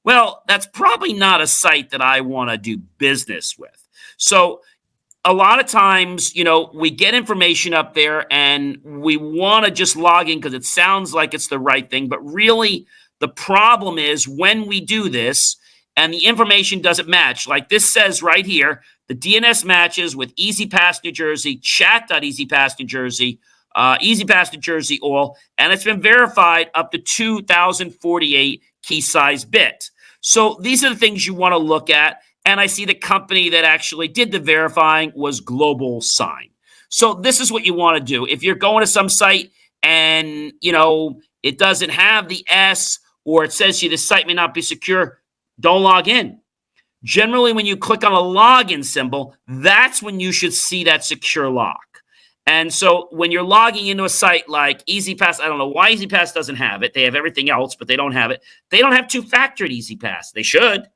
[SPEAKER 1] well, that's probably not a site that I want to do business with. So a lot of times, we get information up there and we want to just log in because it sounds like it's the right thing. But really, the problem is when we do this and the information doesn't match, like this says right here, the DNS matches with EasyPass New Jersey, chat.easypass New Jersey, EasyPass New Jersey all, and it's been verified up to 2048 key size bit. So these are the things you want to look at. And I see the company that actually did the verifying was Global Sign. So this is what you want to do. If you're going to some site and, it doesn't have the S, or it says to you the site may not be secure, don't log in. Generally, when you click on a login symbol, that's when you should see that secure lock. And so when you're logging into a site like EasyPass, I don't know why EasyPass doesn't have it. They have everything else, but they don't have it. They don't have two-factor at EasyPass. They should.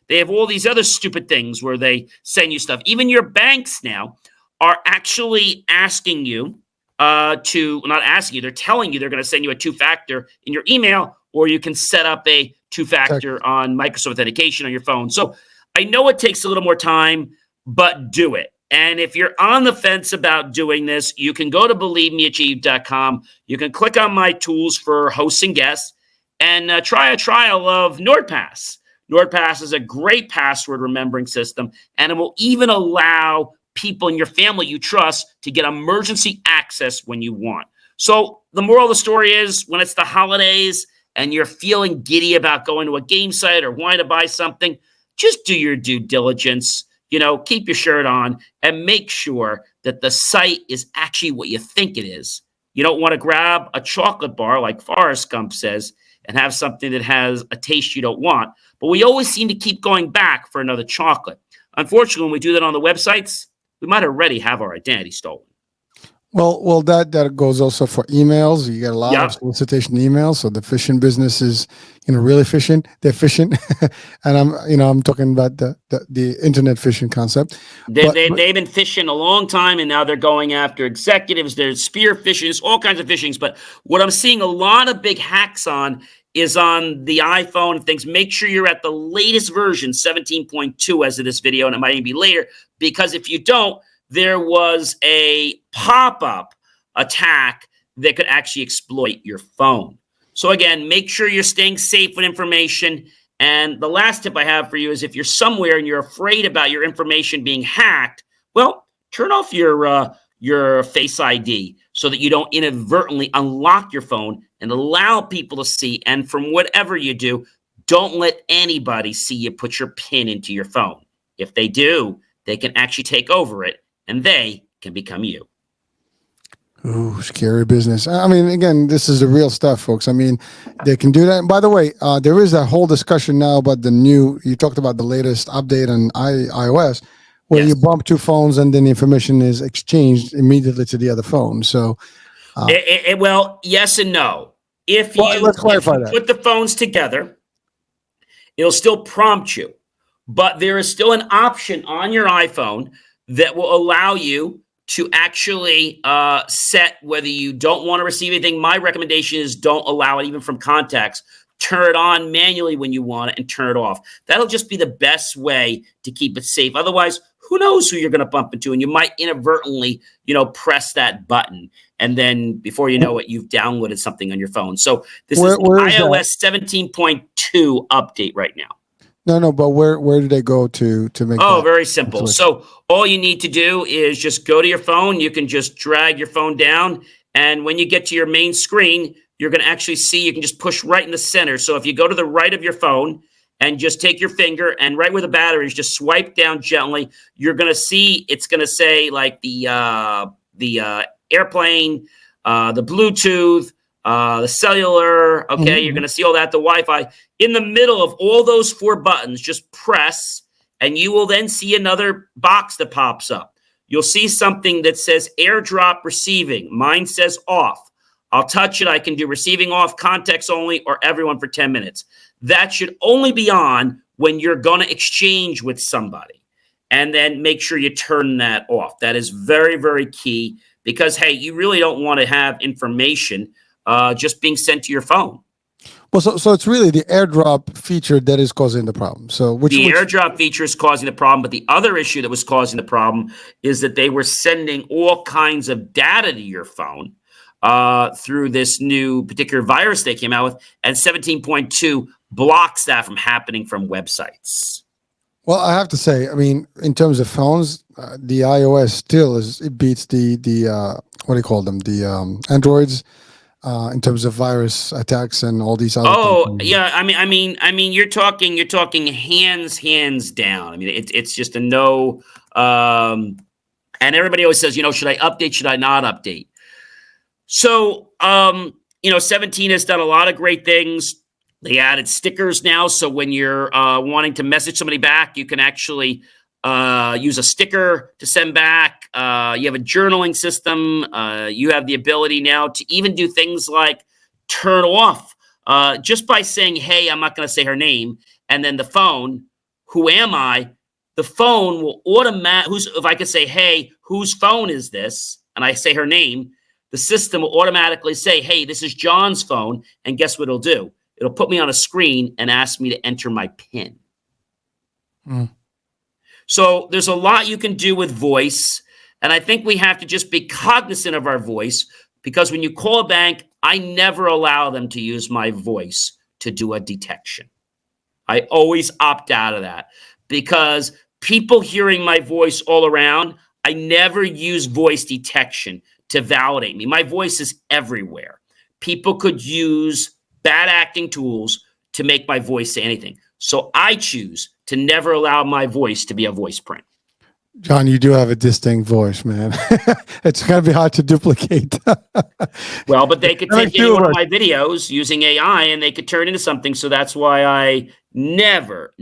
[SPEAKER 1] They have all these other stupid things where they send you stuff. Even your banks now are actually asking you not asking you, they're telling you they're going to send you a two-factor in your email, or you can set up a two-factor on Microsoft Authentication on your phone. So I know it takes a little more time, but do it. And if you're on the fence about doing this, you can go to believemeachieve.com. You can click on my tools for hosts and guests and try a trial of NordPass. NordPass is a great password remembering system, and it will even allow people in your family you trust to get emergency access when you want. So the moral of the story is, when it's the holidays and you're feeling giddy about going to a game site or wanting to buy something, just do your due diligence. Keep your shirt on and make sure that the site is actually what you think it is. You don't want to grab a chocolate bar, like Forrest Gump says, and have something that has a taste you don't want. But we always seem to keep going back for another chocolate. Unfortunately, when we do that on the websites, we might already have our identity stolen.
[SPEAKER 2] Well, that goes also for emails. You get a lot of solicitation emails. So the phishing business is, really efficient. They're efficient, and I'm talking about the internet phishing concept.
[SPEAKER 1] They've been phishing a long time, and now they're going after executives. There's spear phishings, all kinds of phishings. But what I'm seeing a lot of big hacks on is on the iPhone and things. Make sure you're at the latest version, 17.2 as of this video, and it might even be later, because if you don't, there was a pop-up attack that could actually exploit your phone. So again, make sure you're staying safe with information. And the last tip I have for you is, if you're somewhere and you're afraid about your information being hacked, well, turn off your Face ID so that you don't inadvertently unlock your phone and allow people to see. And from whatever you do, don't let anybody see you put your PIN into your phone. If they do, they can actually take over it, and they can become you.
[SPEAKER 2] Ooh, scary business. I mean, again, this is the real stuff, folks. I mean, they can do that. And by the way, there is a whole discussion now about you talked about the latest update on iOS, where you bump two phones and then the information is exchanged immediately to the other phone. So,
[SPEAKER 1] well, yes and no.
[SPEAKER 2] Let's clarify that.
[SPEAKER 1] Put the phones together, it'll still prompt you, but there is still an option on your iPhone that will allow you to actually set whether you don't want to receive anything. My recommendation is don't allow it even from contacts. Turn it on manually when you want it and turn it off. That'll just be the best way to keep it safe. Otherwise, who knows who you're going to bump into, and you might inadvertently, press that button, and then before you know it, you've downloaded something on your phone. So this is iOS 17.2 update right now.
[SPEAKER 2] No, but where do they go to make?
[SPEAKER 1] Oh, very simple. So all you need to do is just go to your phone. You can just drag your phone down, and when you get to your main screen, you're going to actually see, you can just push right in the center. So if you go to the right of your phone and just take your finger and right where the battery is, just swipe down gently, you're going to see, it's going to say like the airplane, the Bluetooth, the cellular, okay, you're going to see all that, the Wi-Fi. In the middle of all those four buttons, just press, and you will then see another box that pops up. You'll see something that says AirDrop receiving. Mine says off. I'll touch it. I can do receiving off, contacts only, or everyone for 10 minutes. That should only be on when you're going to exchange with somebody. And then make sure you turn that off. That is very, very key, because, hey, you really don't want to have information just being sent to your phone.
[SPEAKER 2] Well, so it's really the AirDrop feature that is causing the problem. So the
[SPEAKER 1] AirDrop feature is causing the problem, but the other issue that was causing the problem is that they were sending all kinds of data to your phone through this new particular virus they came out with, and 17.2 blocks that from happening from websites.
[SPEAKER 2] Well, I have to say, I mean, in terms of phones, the iOS still it beats the what do you call them, the Androids. In terms of virus attacks and all these other things.
[SPEAKER 1] Yeah. I mean, you're talking hands down. I mean, it's just a no. And everybody always says, should I update? Should I not update? So, 17 has done a lot of great things. They added stickers now, so when you're wanting to message somebody back, you can actually use a sticker to send back. You have a journaling system. You have the ability now to even do things like turn off just by saying, hey, I'm not going to say her name. And then the phone who am I, the phone will if I could say, hey, whose phone is this? And I say her name, the system will automatically say, hey, this is John's phone. And guess what it'll do? It'll put me on a screen and ask me to enter my PIN. So there's a lot you can do with voice. And I think we have to just be cognizant of our voice, because when you call a bank, I never allow them to use my voice to do a detection. I always opt out of that, because people hearing my voice all around, I never use voice detection to validate me. My voice is everywhere. People could use bad acting tools to make my voice say anything. So I choose to never allow my voice to be a voice print.
[SPEAKER 2] John, you do have a distinct voice, man. It's going to be hard to duplicate.
[SPEAKER 1] Well, but they could take any one of my videos using AI and they could turn it into something. So that's why I never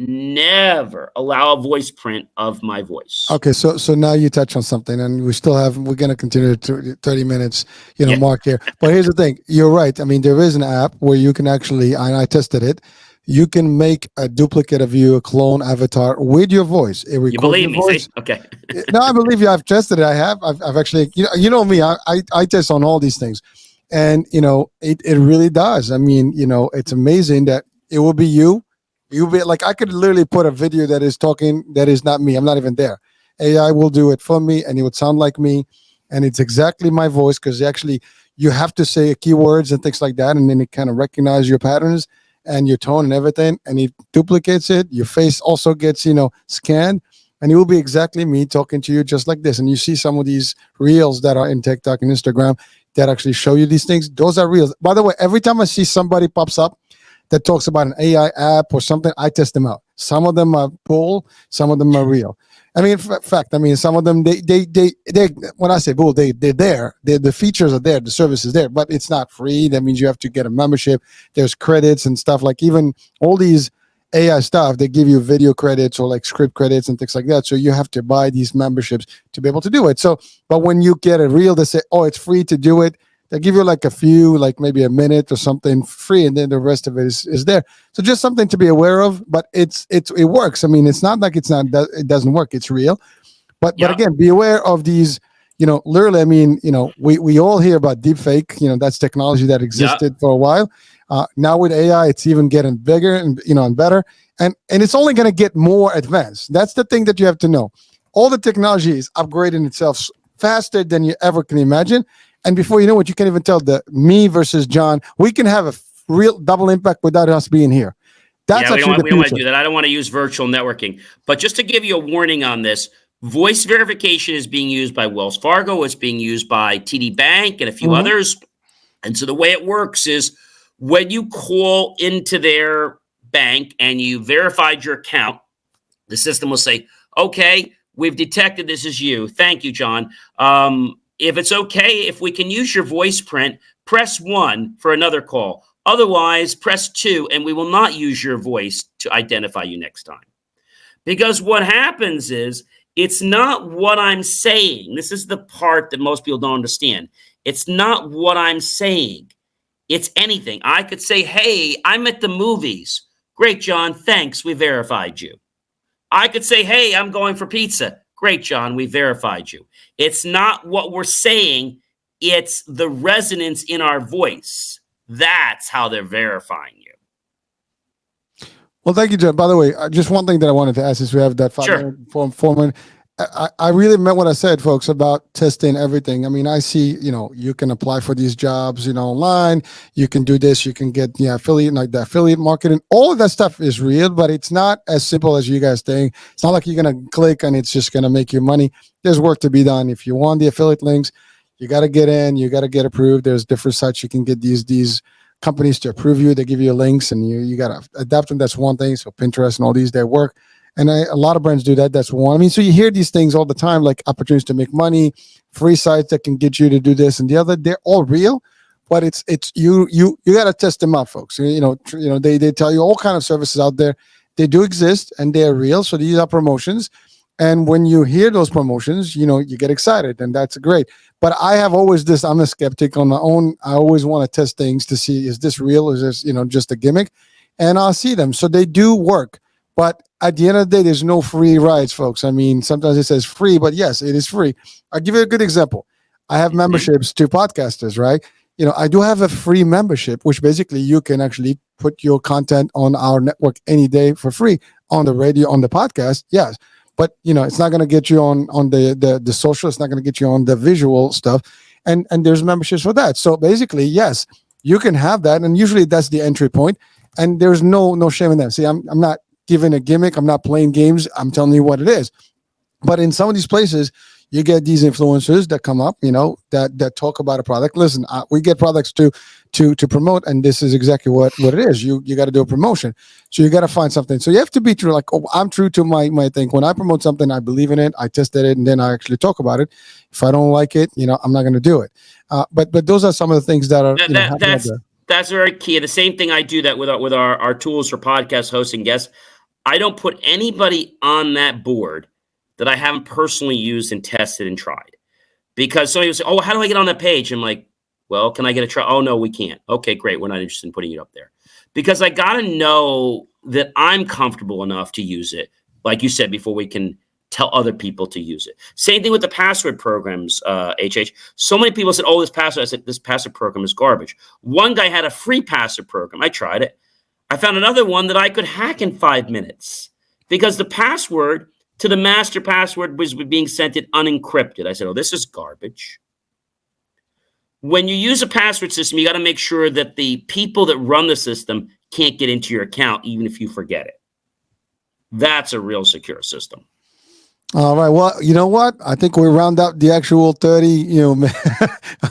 [SPEAKER 1] allow a voice print of my voice.
[SPEAKER 2] Okay, so now you touch on something, and we're going to continue to 30 minutes, mark here. But here's the thing. You're right. I mean, there is an app where you can actually, and I tested it, you can make a duplicate of you, a clone avatar with your voice. It records
[SPEAKER 1] you believe
[SPEAKER 2] your
[SPEAKER 1] me?
[SPEAKER 2] voice.
[SPEAKER 1] See? Okay.
[SPEAKER 2] No, I believe you. I've tested it. I have. I've actually, you know me. I test on all these things, and it really does. I mean, it's amazing that it will be you. You'll be like, I could literally put a video that is talking that is not me. I'm not even there. AI will do it for me, and it would sound like me, and it's exactly my voice, because actually you have to say keywords and things like that, and then it kind of recognizes your patterns and your tone and everything, and it duplicates it. Your face also gets, scanned, and it will be exactly me talking to you just like this. And you see some of these reels that are in TikTok and Instagram that actually show you these things. Those are reels. By the way, every time I see somebody pops up that talks about an AI app or something, I test them out. Some of them are bull, some of them are real. I mean, in fact, some of them, they when I say bull, they're there. The features are there, the service is there, but it's not free. That means you have to get a membership. There's credits and stuff, like even all these AI stuff, they give you video credits or like script credits and things like that. So you have to buy these memberships to be able to do it. So, but when you get a reel, they say, oh, it's free to do it. They give you like a few, like maybe a minute or something free, and then the rest of it is there. So just something to be aware of, but it works. I mean, it's not like it doesn't work. It's real. But again, be aware of these, literally, I mean, we all hear about deepfake, that's technology that existed for a while. Now with AI, it's even getting bigger and, and better. And it's only going to get more advanced. That's the thing that you have to know. All the technology is upgrading itself faster than you ever can imagine. And before you know it, you can't even tell the me versus John. We can have a real double impact without us being here. That's
[SPEAKER 1] we don't want to do that. I don't want to use virtual networking. But just to give you a warning on this, voice verification is being used by Wells Fargo. It's being used by TD Bank and a few others. And so the way it works is when you call into their bank and you verified your account, the system will say, okay, we've detected this is you. Thank you, John. If it's okay, if we can use your voice print, press 1 for another call. Otherwise, press 2, and we will not use your voice to identify you next time. Because what happens is, it's not what I'm saying. This is the part that most people don't understand. It's not what I'm saying. It's anything. I could say, hey, I'm at the movies. Great, John, thanks, we verified you. I could say, hey, I'm going for pizza. Great, John, we verified you. It's not what we're saying. It's the resonance in our voice. That's how they're verifying you.
[SPEAKER 2] Well, thank you, John. By the way, just one thing that I wanted to ask is we have that 5 minute I really meant what I said, folks, about testing everything. I mean, I see, you can apply for these jobs, online. You can do this. You can get the affiliate marketing. All of that stuff is real, but it's not as simple as you guys think. It's not like you're going to click and it's just going to make you money. There's work to be done. If you want the affiliate links, you got to get in. You got to get approved. There's different sites you can get these companies to approve you. They give you links and you got to adapt them. That's one thing. So Pinterest and all these, they work. And a lot of brands do that. That's one. I mean, so you hear these things all the time, like opportunities to make money, free sites that can get you to do this and the other. They're all real, but it's you got to test them out, folks. They tell you all kind of services out there. They do exist and they're real. So these are promotions. And when you hear those promotions, you get excited, and that's great. But I have always I'm a skeptic on my own. I always want to test things to see, is this real? Is this, just a gimmick? And I'll see them. So they do work. But at the end of the day, there's no free rides, folks. I mean, sometimes it says free, but yes, it is free. I'll give you a good example. I have memberships to podcasters, right? I do have a free membership, which basically you can actually put your content on our network any day for free on the radio, on the podcast. Yes. But it's not going to get you on the social. It's not going to get you on the visual stuff. And there's memberships for that. So basically, yes, you can have that. And usually that's the entry point. And there's no shame in that. See, I'm not giving a gimmick. I'm not playing games. I'm telling you what it is. But in some of these places, you get these influencers that come up, that talk about a product. Listen, we get products to promote, and this is exactly what it is. You got to do a promotion, so you got to find something. So you have to be true. Like, I'm true to my thing. When I promote something, I believe in it. I tested it, and then I actually talk about it. If I don't like it, I'm not going to do it. But those are some of the things that are
[SPEAKER 1] that's very key. The same thing I do that with our tools for podcast hosting guests. I don't put anybody on that board that I haven't personally used and tested and tried. Because somebody will say, oh, how do I get on that page? I'm like, well, can I get a try? Oh, no, we can't. Okay, great. We're not interested in putting it up there. Because I got to know that I'm comfortable enough to use it, like you said, before we can tell other people to use it. Same thing with the password programs, HH. So many people said, oh, this password. I said, this password program is garbage. One guy had a free password program. I tried it. I found another one that I could hack in 5 minutes because the password to the master password was being sent it unencrypted. I said, oh, this is garbage. When you use a password system, you got to make sure that the people that run the system can't get into your account, even if you forget it. That's a real secure system.
[SPEAKER 2] All right. Well, you know what? I think we round out the actual 30,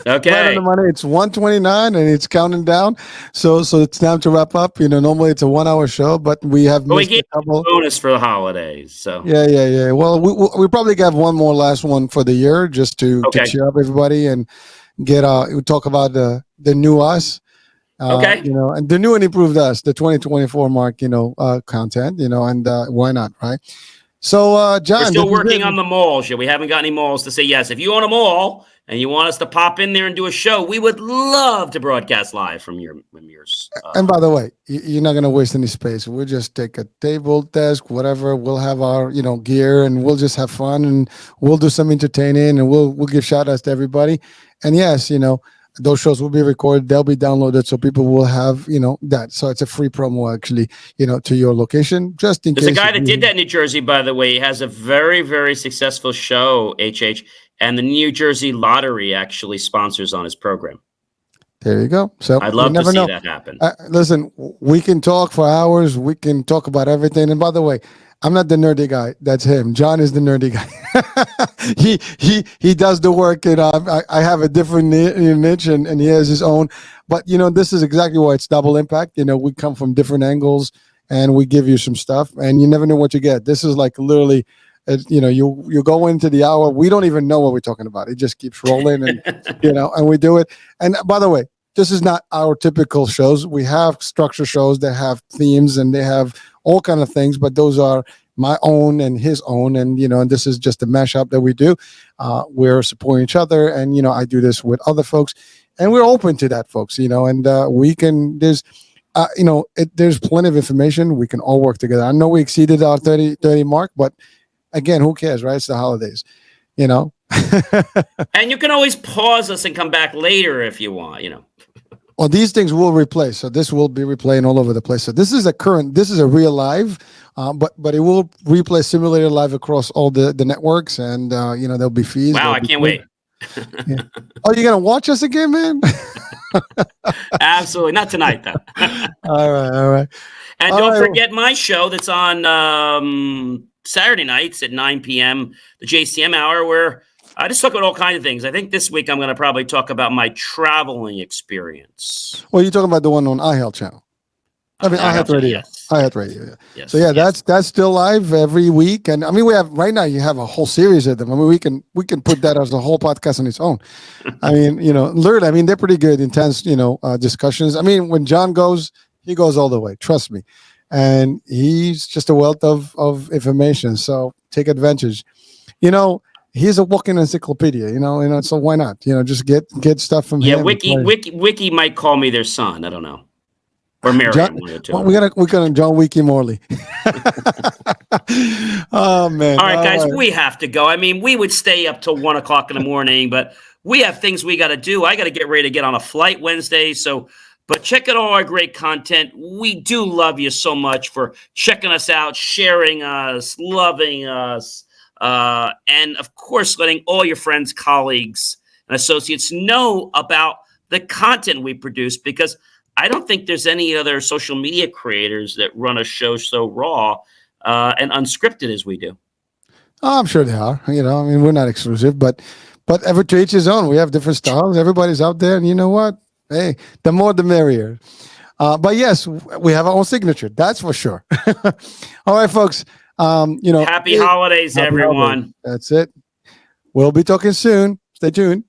[SPEAKER 1] Okay.
[SPEAKER 2] Right on the money. It's 1:29 and it's counting down. So it's time to wrap up. Normally it's a 1 hour show, but we have missed
[SPEAKER 1] a couple. Bonus for the holidays. So
[SPEAKER 2] yeah. Well, we probably have one more last one for the year just to cheer up everybody and get we talk about the new us. And the new and improved us, the 2024 mark, content, and why not, right? So, John,
[SPEAKER 1] we're still working on the malls. We haven't got any malls to say yes. If you own a mall and you want us to pop in there and do a show, we would love to broadcast live from yours.
[SPEAKER 2] And by the way, you're not going to waste any space. We'll just take a table, desk, whatever. We'll have our, gear, and we'll just have fun, and we'll do some entertaining, and we'll give shout outs to everybody. And yes, those shows will be recorded. They'll be downloaded, so people will have, that. So it's a free promo, actually, to your location, just in case.
[SPEAKER 1] There's a guy that did that in New Jersey, by the way. He has a very, very successful show, HH, and the New Jersey Lottery actually sponsors on his program.
[SPEAKER 2] There you go. So
[SPEAKER 1] I'd love to see that happen.
[SPEAKER 2] Listen, we can talk for hours. We can talk about everything. And by the way, I'm not the nerdy guy. That's him. John is the nerdy guy. he does the work, and I have a different niche, and he has his own. But this is exactly why it's double impact. We come from different angles, and we give you some stuff, and you never know what you get. This is like literally, you go into the hour. We don't even know what we're talking about. It just keeps rolling, and and we do it. And by the way, this is not our typical shows. We have structured shows that have themes, and they have all kind of things, but those are my own and his own, and and this is just a mashup that we do. We're supporting each other, and I do this with other folks, and we're open to that, folks. And we can. There's plenty of information. We can all work together. I know we exceeded our 30 mark, but again, who cares, right? It's the holidays,
[SPEAKER 1] And you can always pause us and come back later if you want.
[SPEAKER 2] Well, these things will replace. So this will be replaying all over the place. So this is a real live, but it will replay simulated live across all the networks, and there'll be fees.
[SPEAKER 1] Wow, I can't wait.
[SPEAKER 2] Yeah. Oh, you're gonna watch us again, man?
[SPEAKER 1] Absolutely, not tonight though.
[SPEAKER 2] All right.
[SPEAKER 1] And don't forget my show that's on Saturday nights at 9 p.m. the JCM hour, where I just talk about all kinds of things. I think this week I'm going to probably talk about my traveling experience.
[SPEAKER 2] Well, you're talking about the one on iHealth channel. I mean, iHealth Radio.
[SPEAKER 1] Yes.
[SPEAKER 2] iHealth Radio. Yeah.
[SPEAKER 1] Yes.
[SPEAKER 2] So that's still live every week, and I mean, we have right now. You have a whole series of them. I mean, we can put that as a whole podcast on its own. I mean, literally. I mean, they're pretty good, intense, discussions. I mean, when John goes, he goes all the way. Trust me, and he's just a wealth of information. So take advantage. He's a walking encyclopedia, so why not? Just get stuff from him.
[SPEAKER 1] Yeah, Wiki might call me their son. I don't know. or Miriam.
[SPEAKER 2] John,
[SPEAKER 1] One of the two.
[SPEAKER 2] well, we're gonna John Wiki Morley. Oh man!
[SPEAKER 1] All right, guys,
[SPEAKER 2] right.
[SPEAKER 1] we have to go. I mean, we would stay up till 1 o'clock in the morning, but we have things we got to do. I got to get ready to get on a flight Wednesday. So, but check out all our great content. We do love you so much for checking us out, sharing us, loving us, and of course, letting all your friends, colleagues, and associates know about the content we produce, because I don't think there's any other social media creators that run a show so raw and unscripted as we do.
[SPEAKER 2] Oh, I'm sure they are. I mean, we're not exclusive, but ever to each his own. We have different styles. Everybody's out there, and you know what? Hey, the more the merrier. But yes, we have our own signature. That's for sure. All right, folks.
[SPEAKER 1] Happy holidays,
[SPEAKER 2] happy
[SPEAKER 1] everyone.
[SPEAKER 2] Holidays. That's it. We'll be talking soon. Stay tuned.